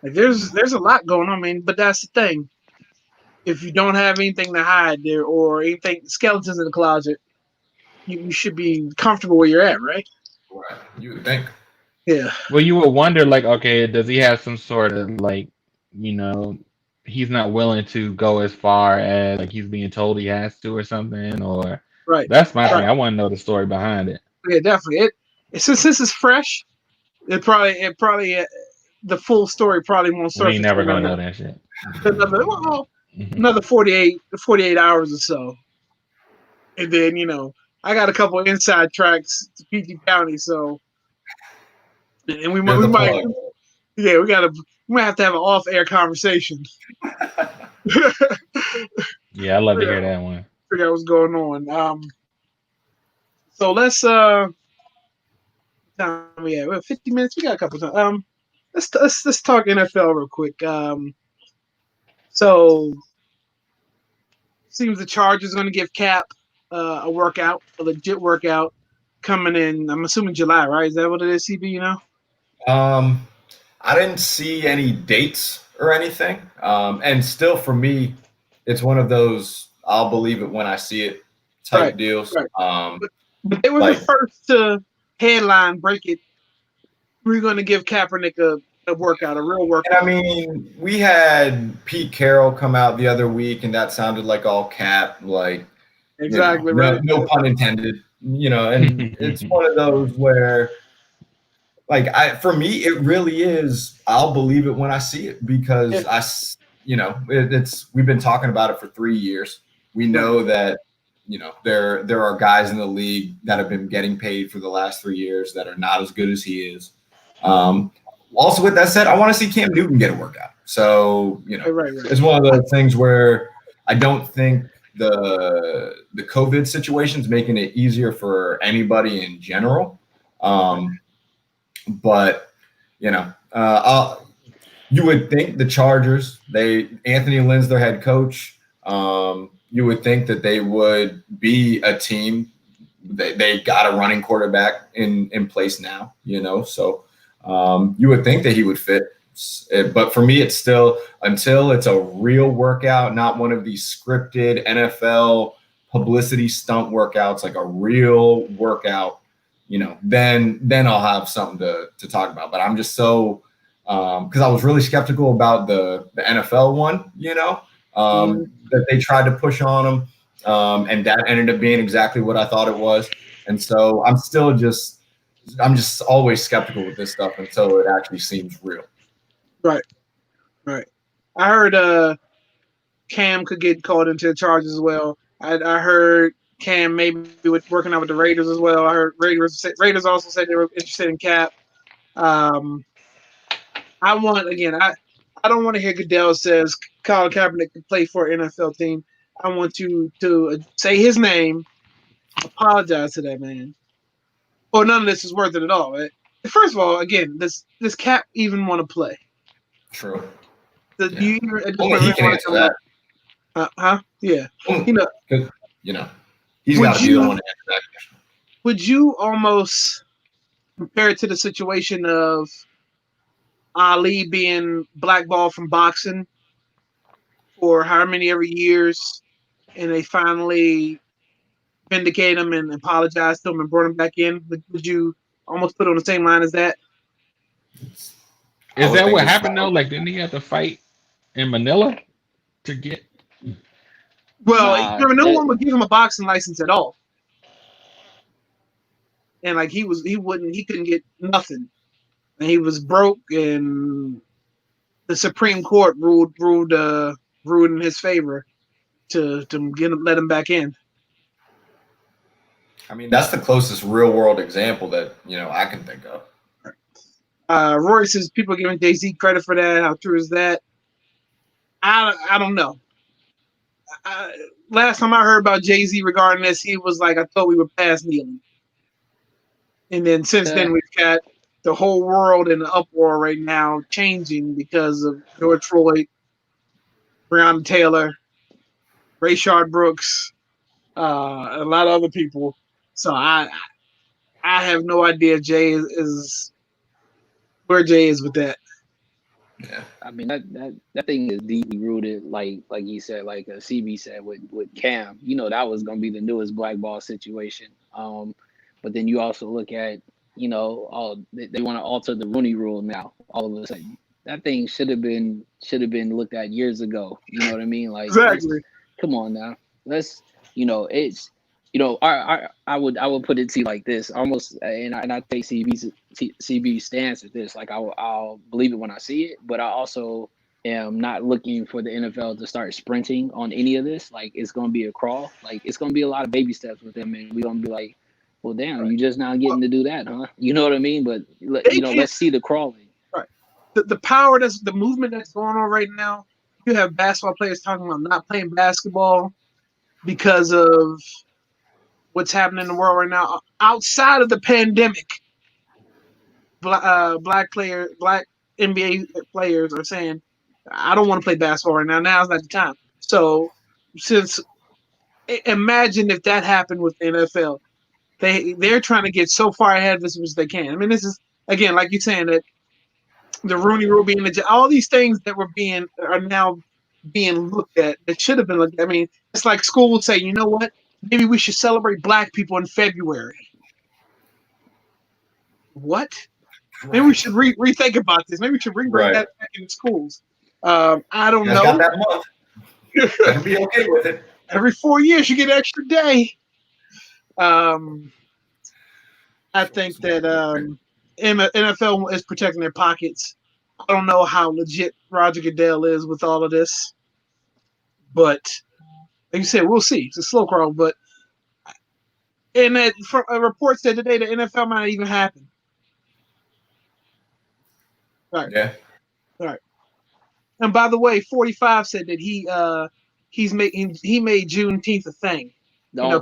Like, there's a lot going on. I mean, but that's the thing. If you don't have anything to hide there or anything skeletons in the closet, you should be comfortable where you're at, right? Right. You would think. Yeah. Well, you would wonder, like, okay, does he have some sort of like, he's not willing to go as far as like he's being told he has to or something, or Right. That's my thing. I want to know the story behind it. Yeah, definitely. Since this is fresh, it probably the full story probably won't We ain't surface never for gonna know that shit. another 48 hours or so. And then, I got a couple inside tracks to PG County, so and we You're the might plug. yeah, we might have to have an off air conversation. Yeah, I love to hear that one. Figure out what's going on. So let's time we have 50 minutes. We got a couple times. Let's talk NFL real quick. So seems the Chargers are going to give Cap a workout, a legit workout coming in. I'm assuming July, right? Is that what it is, CB? I didn't see any dates or anything. And still, for me, it's one of those I'll believe it when I see it type deals. Right. But they were the first to headline break it. We're going to give Kaepernick a workout, a real workout. And I mean, we had Pete Carroll come out the other week, and that sounded like all Cap, like exactly right. No pun intended. And it's one of those where, like, for me, it really is. I'll believe it when I see it because we've been talking about it for 3 years. We know that there are guys in the league that have been getting paid for the last 3 years that are not as good as he is. Also, with that said, I want to see Cam Newton get a workout. So, it's one of those things where I don't think the COVID situation is making it easier for anybody in general. But, you would think the Chargers, Anthony Lynn's their head coach. You would think that they would be a team. They got a running quarterback in place now, so you would think that he would fit. But for me, it's still until it's a real workout, not one of these scripted NFL publicity stunt workouts, like a real workout, then I'll have something to talk about. But I'm just so because I was really skeptical about the NFL one, that they tried to push on him. And that ended up being exactly what I thought it was. And so I'm just always skeptical with this stuff until it actually seems real. Right. I heard Cam could get called into the Chargers as well. I heard Cam maybe working out with the Raiders as well. I heard Raiders also said they were interested in Cap. I don't want to hear Goodell says Colin Kaepernick can play for an NFL team. I want you to say his name, apologize to that man, or none of this is worth it at all. Right? First of all, again, does Cap even want to play? True. Only he can answer that. Yeah. He's got to be the one to answer that question. Would you almost compare it to the situation of Ali being blackballed from boxing for however many every years, and they finally vindicate him and apologize to him and brought him back in? Would you almost put it on the same line as that? Is that what happened though? Like, didn't he have to fight in Manila to get? Well, no one would give him a boxing license at all, and like he couldn't get nothing, and he was broke, and the Supreme Court ruled in his favor to let him back in. I mean, that's the closest real world example that I can think of. Roy says people are giving Jay-Z credit for that. How true is that? I don't know. Last time I heard about Jay-Z regarding this, he was like, I thought we were past kneeling. And then since then, we've got the whole world in an uproar right now, changing because of George Floyd, Breonna Taylor, Rayshard Brooks, a lot of other people. So I have no idea Jay is where Jay is with that. Yeah, I mean that thing is deeply rooted, like you said, like CB said with Cam. That was gonna be the newest blackball situation. But then you also look at they want to alter the Rooney Rule now. All of a sudden, that thing should have been looked at years ago. You know what I mean? Like exactly. Come on now, let's it's I would put it to you like this, almost, and I take CB's stance at this. Like I'll believe it when I see it, but I also am not looking for the NFL to start sprinting on any of this. Like it's going to be a crawl. Like it's going to be a lot of baby steps with them, and we're going to be like, well, damn, you just now getting to do that, huh? You know what I mean? But let's see the crawling. Right. The power the movement that's going on right now. You have basketball players talking about not playing basketball because of what's happening in the world right now. Outside of the pandemic, black NBA players are saying, "I don't want to play basketball right now. Now's not the time." So, imagine if that happened with the NFL. They're trying to get so far ahead of this as they can. I mean, this is again, like you're saying, that the Rooney Rule being all these things that are now being looked at that should have been looked at. I mean, it's like school would say, you know what? Maybe we should celebrate black people in February. What? Maybe we should rethink about this. Maybe we should bring that back in schools. I don't know. Got that month. Better be okay with it. Every 4 years, you get an extra day. I think that NFL is protecting their pockets. I don't know how legit Roger Goodell is with all of this, but like you said, we'll see. It's a slow crawl, but and that a report said today the NFL might not even happen. Right. Yeah. All right. And by the way, 45 said that he made Juneteenth a thing.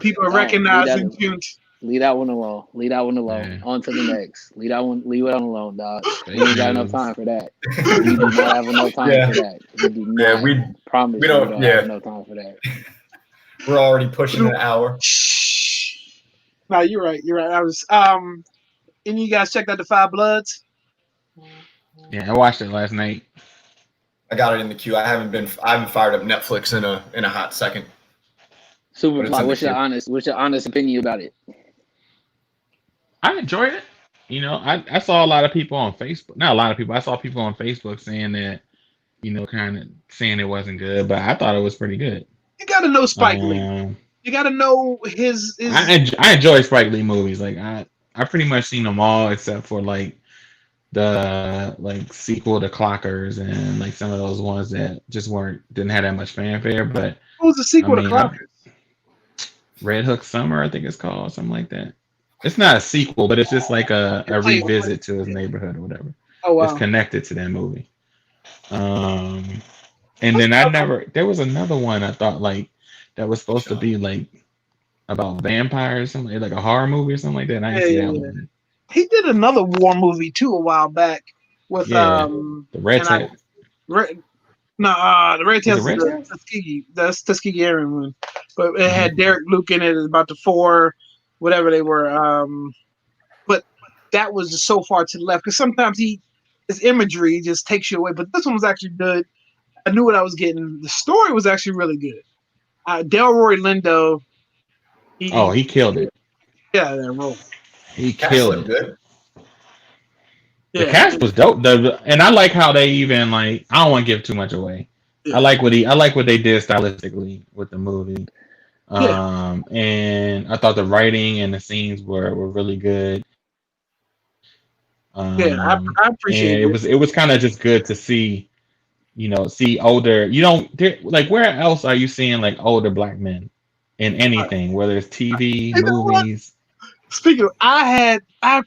People are recognizing Juneteenth. Leave that one alone. Yeah. On to the next. Leave it alone, dog. We ain't got enough time for that. We do not have enough time for that. We do not. We promise we don't have enough time for that. We're already pushing an hour. No, you're right. I was and you guys checked out the Five Bloods? Yeah, I watched it last night. I got it in the queue. I haven't fired up Netflix in a hot second. Superfly, what's your honest opinion about it? I enjoyed it. I saw a lot of people on Facebook. Not a lot of people. I saw people on Facebook saying that, kind of saying it wasn't good, but I thought it was pretty good. You got to know Spike Lee. You got to know his. I enjoy Spike Lee movies. Like I pretty much seen them all except for like the sequel to Clockers and like some of those ones that just didn't have that much fanfare. But what was the sequel to Clockers? Red Hook Summer, I think it's called, something like that. It's not a sequel, but it's just like a revisit to his neighborhood or whatever. Oh, wow. It's connected to that movie. And then there was another one I thought like that was supposed to be like about vampires or something, like a horror movie or something like that. I didn't see that one. He did another war movie too a while back with the Red Tent. The Red Tent is the Tuskegee. That's Tuskegee Airmen one. But it had Derek Luke in it, about the 4, whatever they were. But that was just so far to the left because sometimes his imagery just takes you away. But this one was actually good. I knew what I was getting. The story was actually really good. Delroy Lindo. He killed it. Yeah, that role. He killed it. Good. The cast was dope. And I like how they even like. I don't want to give too much away. Yeah. I like what they did stylistically with the movie. And I thought the writing and the scenes were really good. I appreciate it. It was kind of just good to see, see older. Where else are you seeing like older black men in anything, whether it's TV, movies? Speaking of, I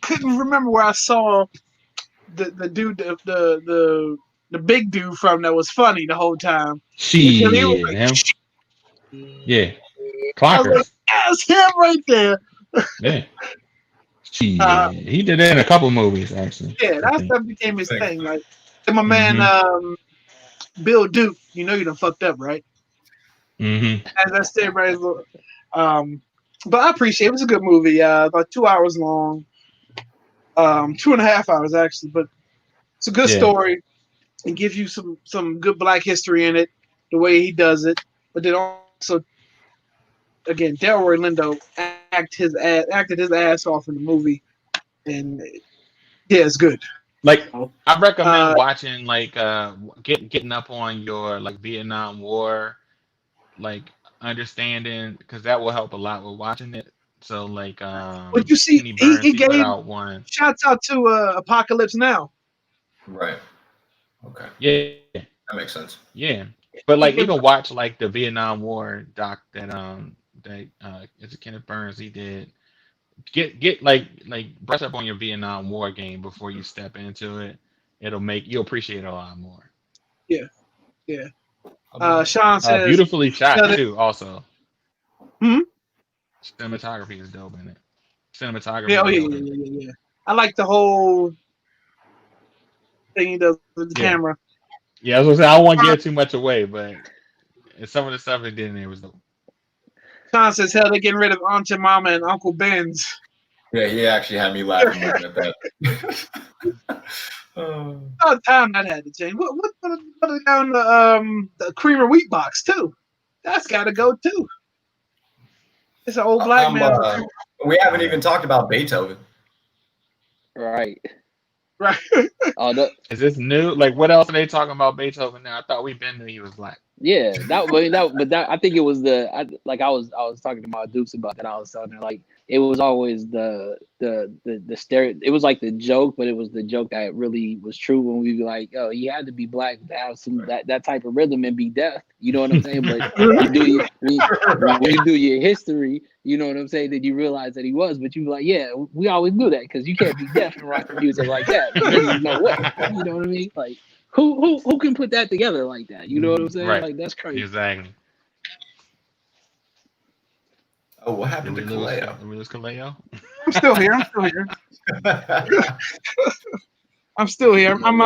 couldn't remember where I saw the dude, the big dude from that was funny the whole time. Him. Yeah. Clockers. Like, that's him right there. Yeah. He did it in a couple movies actually. Yeah, that became his thing. Like, and my man Bill Duke, you done fucked up, right? Mm-hmm. As I said, right. But I appreciate it. It was a good movie. About 2 hours long. 2.5 hours actually, but it's a good story. It gives you some good black history in it, the way he does it. But then also, again, Delroy Lindo acted his ass off in the movie, and it's good. Like I recommend watching getting up on your like Vietnam War, like understanding, because that will help a lot with watching it. So like But you see, Kenny he, Burns, he he put gave out one. shouts out to Apocalypse Now. Right. Okay. Yeah, That makes sense. yeah. But He like gave, even watch like the Vietnam War doc that is it Kenneth Burns he did. Get like brush up on your Vietnam War game before you step into it. You'll appreciate it a lot more. yeah, yeah. I'll do that. Sean says, Beautifully shot tell it- too. Also, hmm? cinematography is dope in it. Yeah, Cinematography oh is yeah, dope yeah, in it. yeah, yeah, yeah. I like the whole thing he does with the Yeah, camera. yeah. I was gonna say I don't want to give too much away, but some of the stuff they did in there was dope. Sean says, hell, they're getting rid of Aunt Your Mama and Uncle Ben's. Yeah, he actually had me laughing looking at that. Oh, time that had to change. What down the creamer wheat box too? That's got to go too. It's an old black man. We haven't even talked about Beethoven. Right. Right. Oh, no. Is this new? Like, what else are they talking about Beethoven now? I thought we've been knew he was black. Yeah, I think it was I was talking to my Dukes about that. I was telling her like it was always the stereo. It was like the joke, but it was the joke that really was true when we be like, oh, he had to be black to have some that type of rhythm and be deaf. You know what I'm saying? But when you do your history, you know what I'm saying. Then you realize that he was, but you be like, yeah, we always knew that because you can't be deaf and rock music like that. There's no way. You know what I mean? Like. Who can put that together like that? You know what I'm saying? Right. Like that's crazy. Exactly. Oh, what happened to Did we Kaleo? lose Kaleo? I'm still here. I'm still here. I'm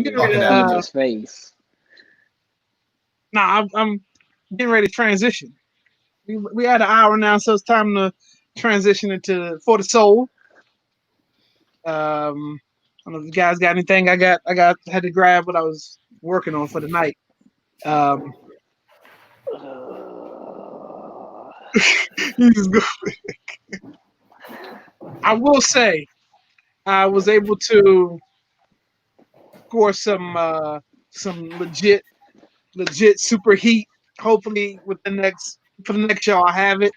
getting ready Fucking to. His face. I'm getting ready to transition. We had an hour now, so it's time to transition into For the Soul. I don't know if you guys got anything. I had to grab what I was working on for the night. You just go. I will say, I was able to score some legit super heat. Hopefully, for the next show, I'll have it.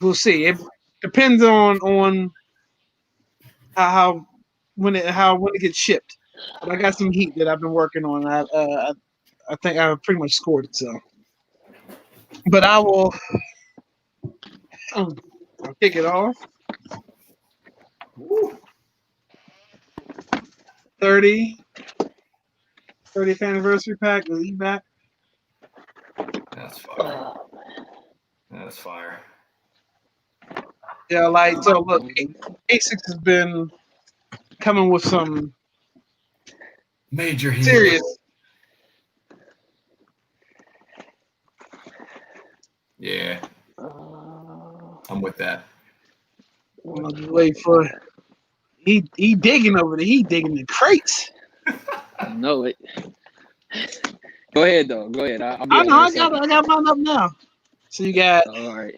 We'll see. It depends on how when it gets shipped. But I got some heat that I've been working on. I think I pretty much scored it. So, but I will. I'll kick it off. 30th anniversary pack with eBack. That's fire. That's fire. Yeah, like so. Look, A6 has been coming with some Major heat. serious. Yeah, I'm with that. I'm gonna wait for he digging over there. He digging the crates. I know it. Go ahead though. Go ahead. I know. I got mine up now. So you got. All right.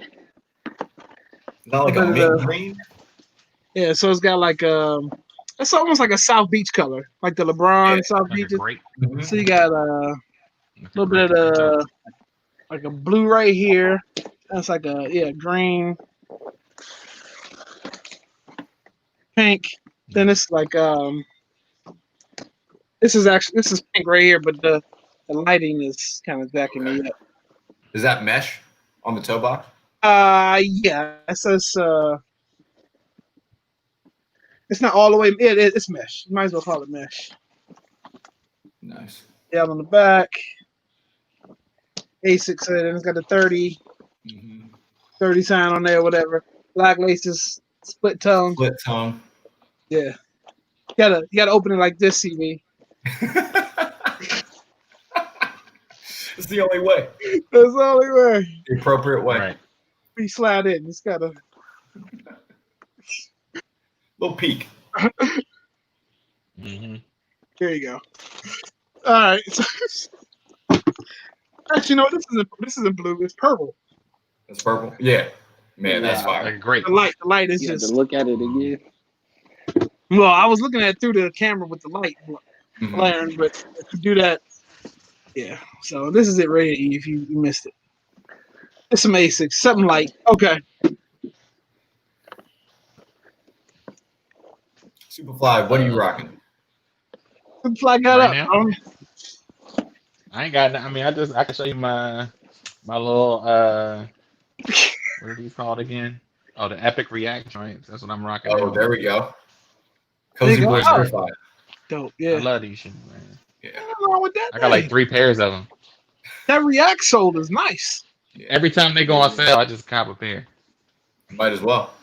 Is that like a mint green? Yeah, so it's got like it's almost like a South Beach color, like the LeBron South Like Beach. great. So you got a little bit of like a blue right here. That's like a green, pink. Then it's like this is pink right here, but the lighting is kind of backing me up. Is that mesh on the toe box? Yeah. It's not all the way. It's mesh. You might as well call it mesh. Nice. Yeah, on the back. A6 and it's got the 30 sign on there, whatever. Black laces, split tongue. Split tongue. Yeah. You gotta open it like this, CV. It's the only way. That's the only way. The appropriate way. Right. We slide in. It's got a Little peek. Mm-hmm. There you go. All right. Actually, no, this isn't blue. It's purple. It's purple. Yeah, man, that's fire. Like great. The light is You had just. to look at it again. Well, I was looking at it through the camera with the light blaring, but if you do that, Yeah. So this is it right here. If you missed it, it's some A6, something like okay. Superfly, what are you rocking? Fly got Right up. now, I ain't got. I mean, I can show you my little what are these called again? Oh, the Epic React joints. That's what I'm rocking Oh, now. there we go. There you Cozy go. Boy Oh, certified. dope. I Yeah. love these shit, man. Yeah. Nothing wrong with that I got like thing. 3 pairs of them. That React sole is nice. Yeah. Every time they go on sale, I just cop a pair. Might as well.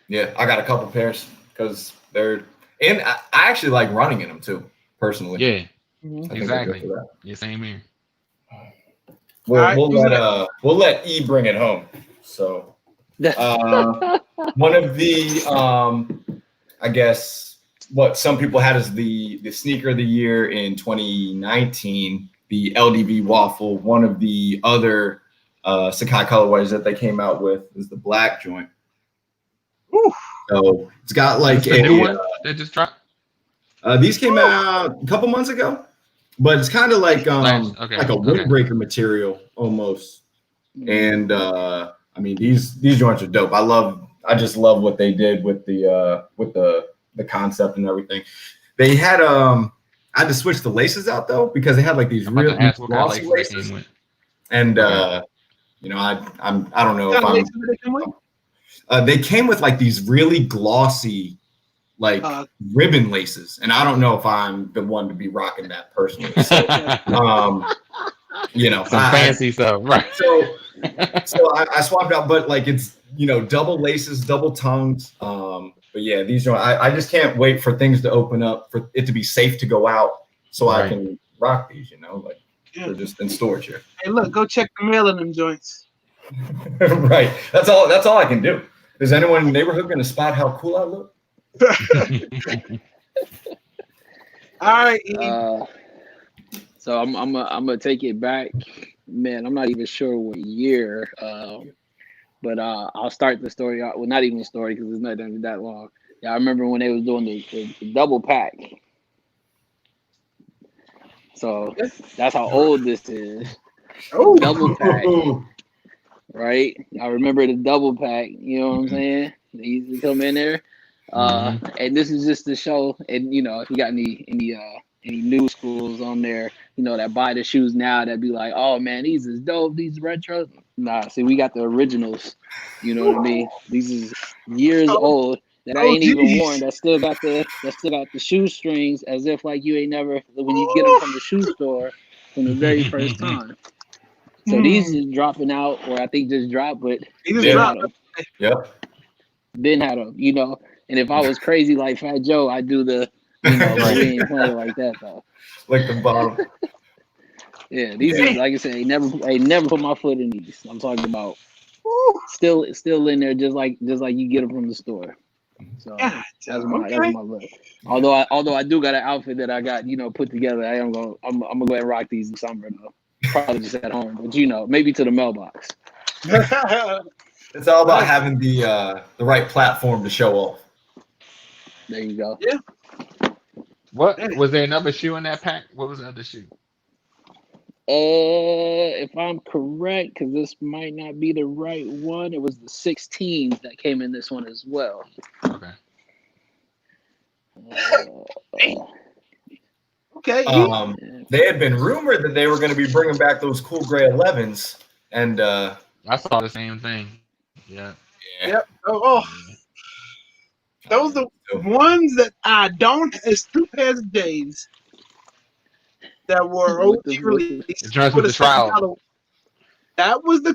Yeah, I got a couple pairs because they're, and I actually like running in them too, personally. Yeah, Mhm. I think they're good exactly. for that. Yeah, same here. We'll, All right, we'll who's let we'll let E bring it home. So one of the I guess what some people had as the sneaker of the year in 2019, the LDB waffle. One of the other Sakai colorways that they came out with is the black joint. Whew. So it's got like That's the new one that just dropped. these came out a couple months ago, but it's kind of like Okay, like a windbreaker material almost. And I mean these joints are dope. I just love what they did with the concept and everything. They had I had to switch the laces out though because they had like these I'm about really to ask what kind of glossy laces they laces. came with. And Okay. you know, I don't know What if kind of I'm laces did they come with? they came with like these really glossy like ribbon laces, and I don't know if I'm the one to be rocking that personally. So you know, Some fancy stuff, right? So I swapped out, but like it's, you know, double laces, double tongues. But yeah, these are I just can't wait for things to open up, for it to be safe to go out, so I Right. can rock these. You know, like they're just in storage here. Hey, look, go check the mail in them joints. Right. That's all I can do. Is anyone in the neighborhood going to spot how cool I look? All right. So I'm gonna take it back, man. I'm not even sure what year, but I'll start the story out. Well, not even a story because it's not even that long. Yeah, I remember when they was doing the double pack. So that's how old this is. Oh, Double pack, right? I remember the double pack. You know what I'm saying? They used to come in there, and this is just to show. And you know, if you got any new schools on there, you know, that buy the shoes now that be like, oh man, these is dope. These retros. Nah, see, we got the originals. You know what I mean? These is years old that I ain't even worn. That still got the shoestrings, as if like you ain't never, when you get them from the shoe store from the very first time. So these is dropping out, or I think just dropped, but Ben had them. Yep. Ben had them, you know. And if I was crazy like Fat Joe, I'd do the, you know, but we ain't playing like that though. Like the bottom. Yeah, these is, like I said, I never put my foot in these. I'm talking about still in there, just like you get them from the store. So that's my look. Although I do got an outfit that I got, you know, put together. I'm gonna go ahead and rock these in summer though. Probably just at home, but you know, maybe to the mailbox. It's all about having the right platform to show off. There you go. Yeah. What was there another shoe in that pack? What was the other shoe? If I'm correct, because this might not be the right one, it was the 16s that came in this one as well. Okay. Okay. They had been rumored that they were going to be bringing back those cool gray 11s, and I saw the same thing. Yeah. Yep. Oh. Those are the ones that I don't. It's 2 pairs of J's that were OG released. It with the shroud. That was the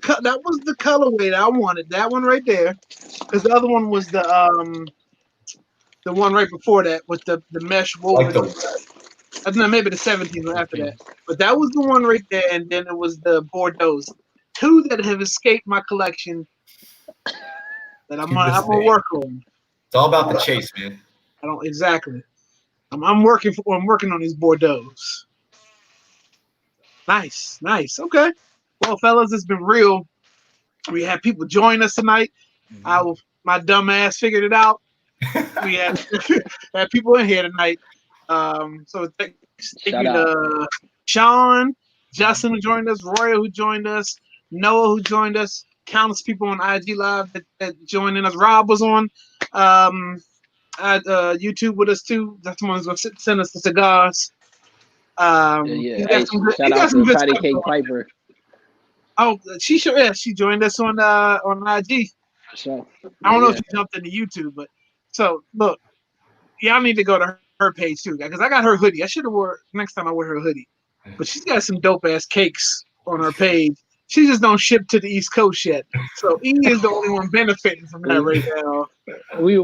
colorway that I wanted. That one right there, because the other one was the one right before that with the mesh woven. I don't know, maybe the 17th after that, but that was the one right there, and then it was the Bordeaux's. 2 that have escaped my collection that I'm gonna work on. It's all about the chase, man. I don't exactly. I'm working on these Bordeaux's. Nice. Okay. Well, fellas, it's been real. We had people join us tonight. My dumb ass figured it out. We had people in here tonight. So thank you to Sean, Justin who joined us, Royal who joined us, Noah who joined us, countless people on IG Live that joined us. Rob was on at YouTube with us too. That's the one who's gonna send us the cigars. Yeah. He Hey, got some good, he shout got out some to good Patty stuff Cake going. Piper. Oh, she joined us on IG. So, I don't know if yeah. she jumped into YouTube, but so look, y'all need to go to her page too, because I got her hoodie. I should have wore next time I wear her hoodie, but she's got some dope ass cakes on her page. She just don't ship to the East Coast yet, so E is the only one benefiting from that right now. We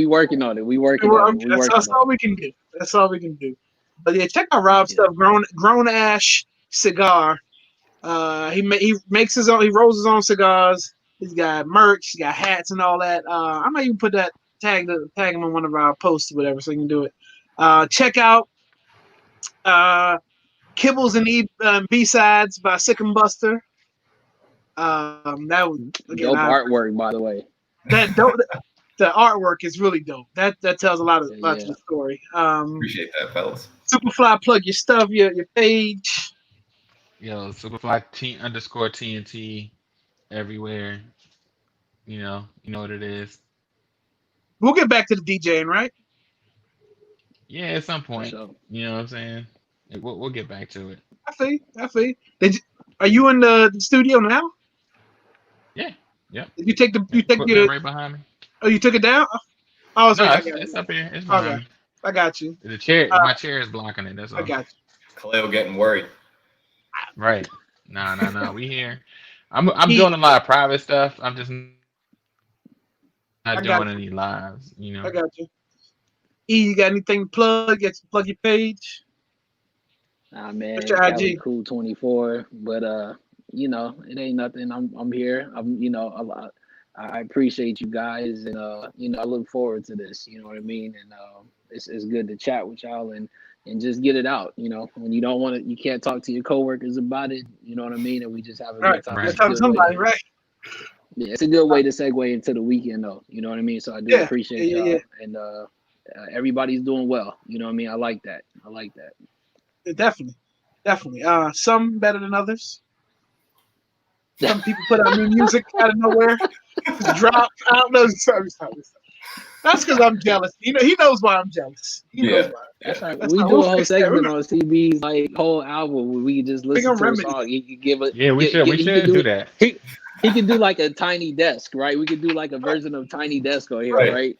working on it. We working on it. We That's working all on we can do. That's all we can do. But yeah, check out Rob's Yeah. stuff. Grown Ash Cigar. He makes his own. He rolls his own cigars. He's got merch. He's got hats and all that. I might even put that tag him on one of our posts or whatever, so you can do it. Check out Kibbles and B sides by Sick and Buster. That was it. again. Dope artwork, by the way. That dope. The artwork is really dope. That tells a lot to Yeah. the story. Appreciate that, fellas. Superfly, plug your stuff, your page. Yo, Superfly _TNT everywhere. You know what it is. We'll get back to the DJing, right? Yeah, at some For point. sure. You know what I'm saying? We'll get back to it. I feel. Are you in the studio now? Yeah. Yep. Did you take Equipment right behind me. Oh, you took it down? Oh, No, sorry. I it's, got it's you. up here. It's behind Okay, me. I got you. The chair, my chair is blocking it. That's all. I got you. Khalil getting worried. Right. No. We here. I'm doing a lot of private stuff. I'm just not doing any lives. I got you. E, you got anything to plug? Plug your page. Nah, man, What's your Cali IG? Cool 24. But it ain't nothing. I'm here. I appreciate you guys, and I look forward to this. You know what I mean? And it's good to chat with y'all and just get it out. When you don't want to, you can't talk to your coworkers about it. You know what I mean? And we just have a good time. Right. It's a Talk to good way somebody, to- right? Yeah, it's a good way to segue into the weekend, though. You know what I mean? So I do appreciate y'all, yeah. and everybody's doing well. You know what I mean? I like that. Definitely. Some better than others. Some people put out new music out of nowhere. Just drop. I don't know. Sorry. That's because I'm jealous. He knows why I'm jealous. He knows why. That's right. That's We my do a whole whole thing. segment on CB's whole album where we can just listen gonna to a remedy. song. He can give it. Yeah, we should. We should do that. He can do like a tiny desk, right? We could do like a version of Tiny Desk on here, right?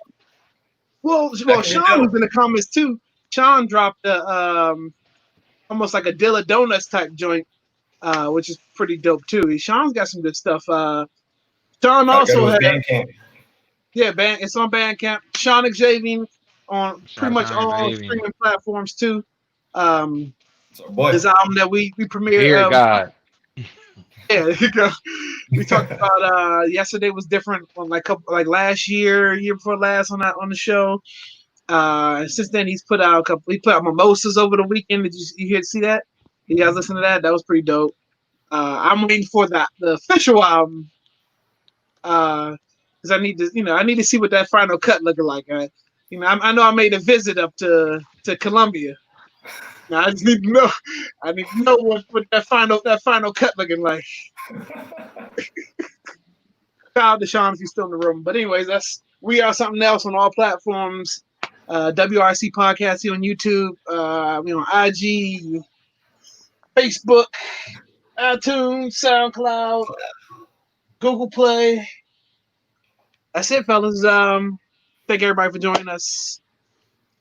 Well, Sean was in the comments too. Sean dropped almost like a Dilla Donuts type joint, which is pretty dope too. Sean's got some good stuff. Sean also had Bandcamp. it's on Bandcamp. Sean Xavier on pretty much all streaming platforms too. This album that we premiered. Dear God. Yeah, there you go. We talked about yesterday was different on like last year before last on the show. And since then he's put out he put out Mimosas over the weekend. Did you see that? You guys listen to that? That was pretty dope. I'm waiting for the official album. Because I need to see what that final cut looking like. I know I made a visit up to Columbia. Now I just need to know. I need to know what that final cut looking like. Shout out to Sean if he's still in the room. But anyways, we are something else on all platforms. WRC podcast here on YouTube. We on IG, Facebook, iTunes, SoundCloud, Google Play. That's it, fellas. Thank everybody for joining us.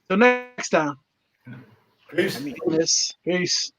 Till next time. Peace. Peace.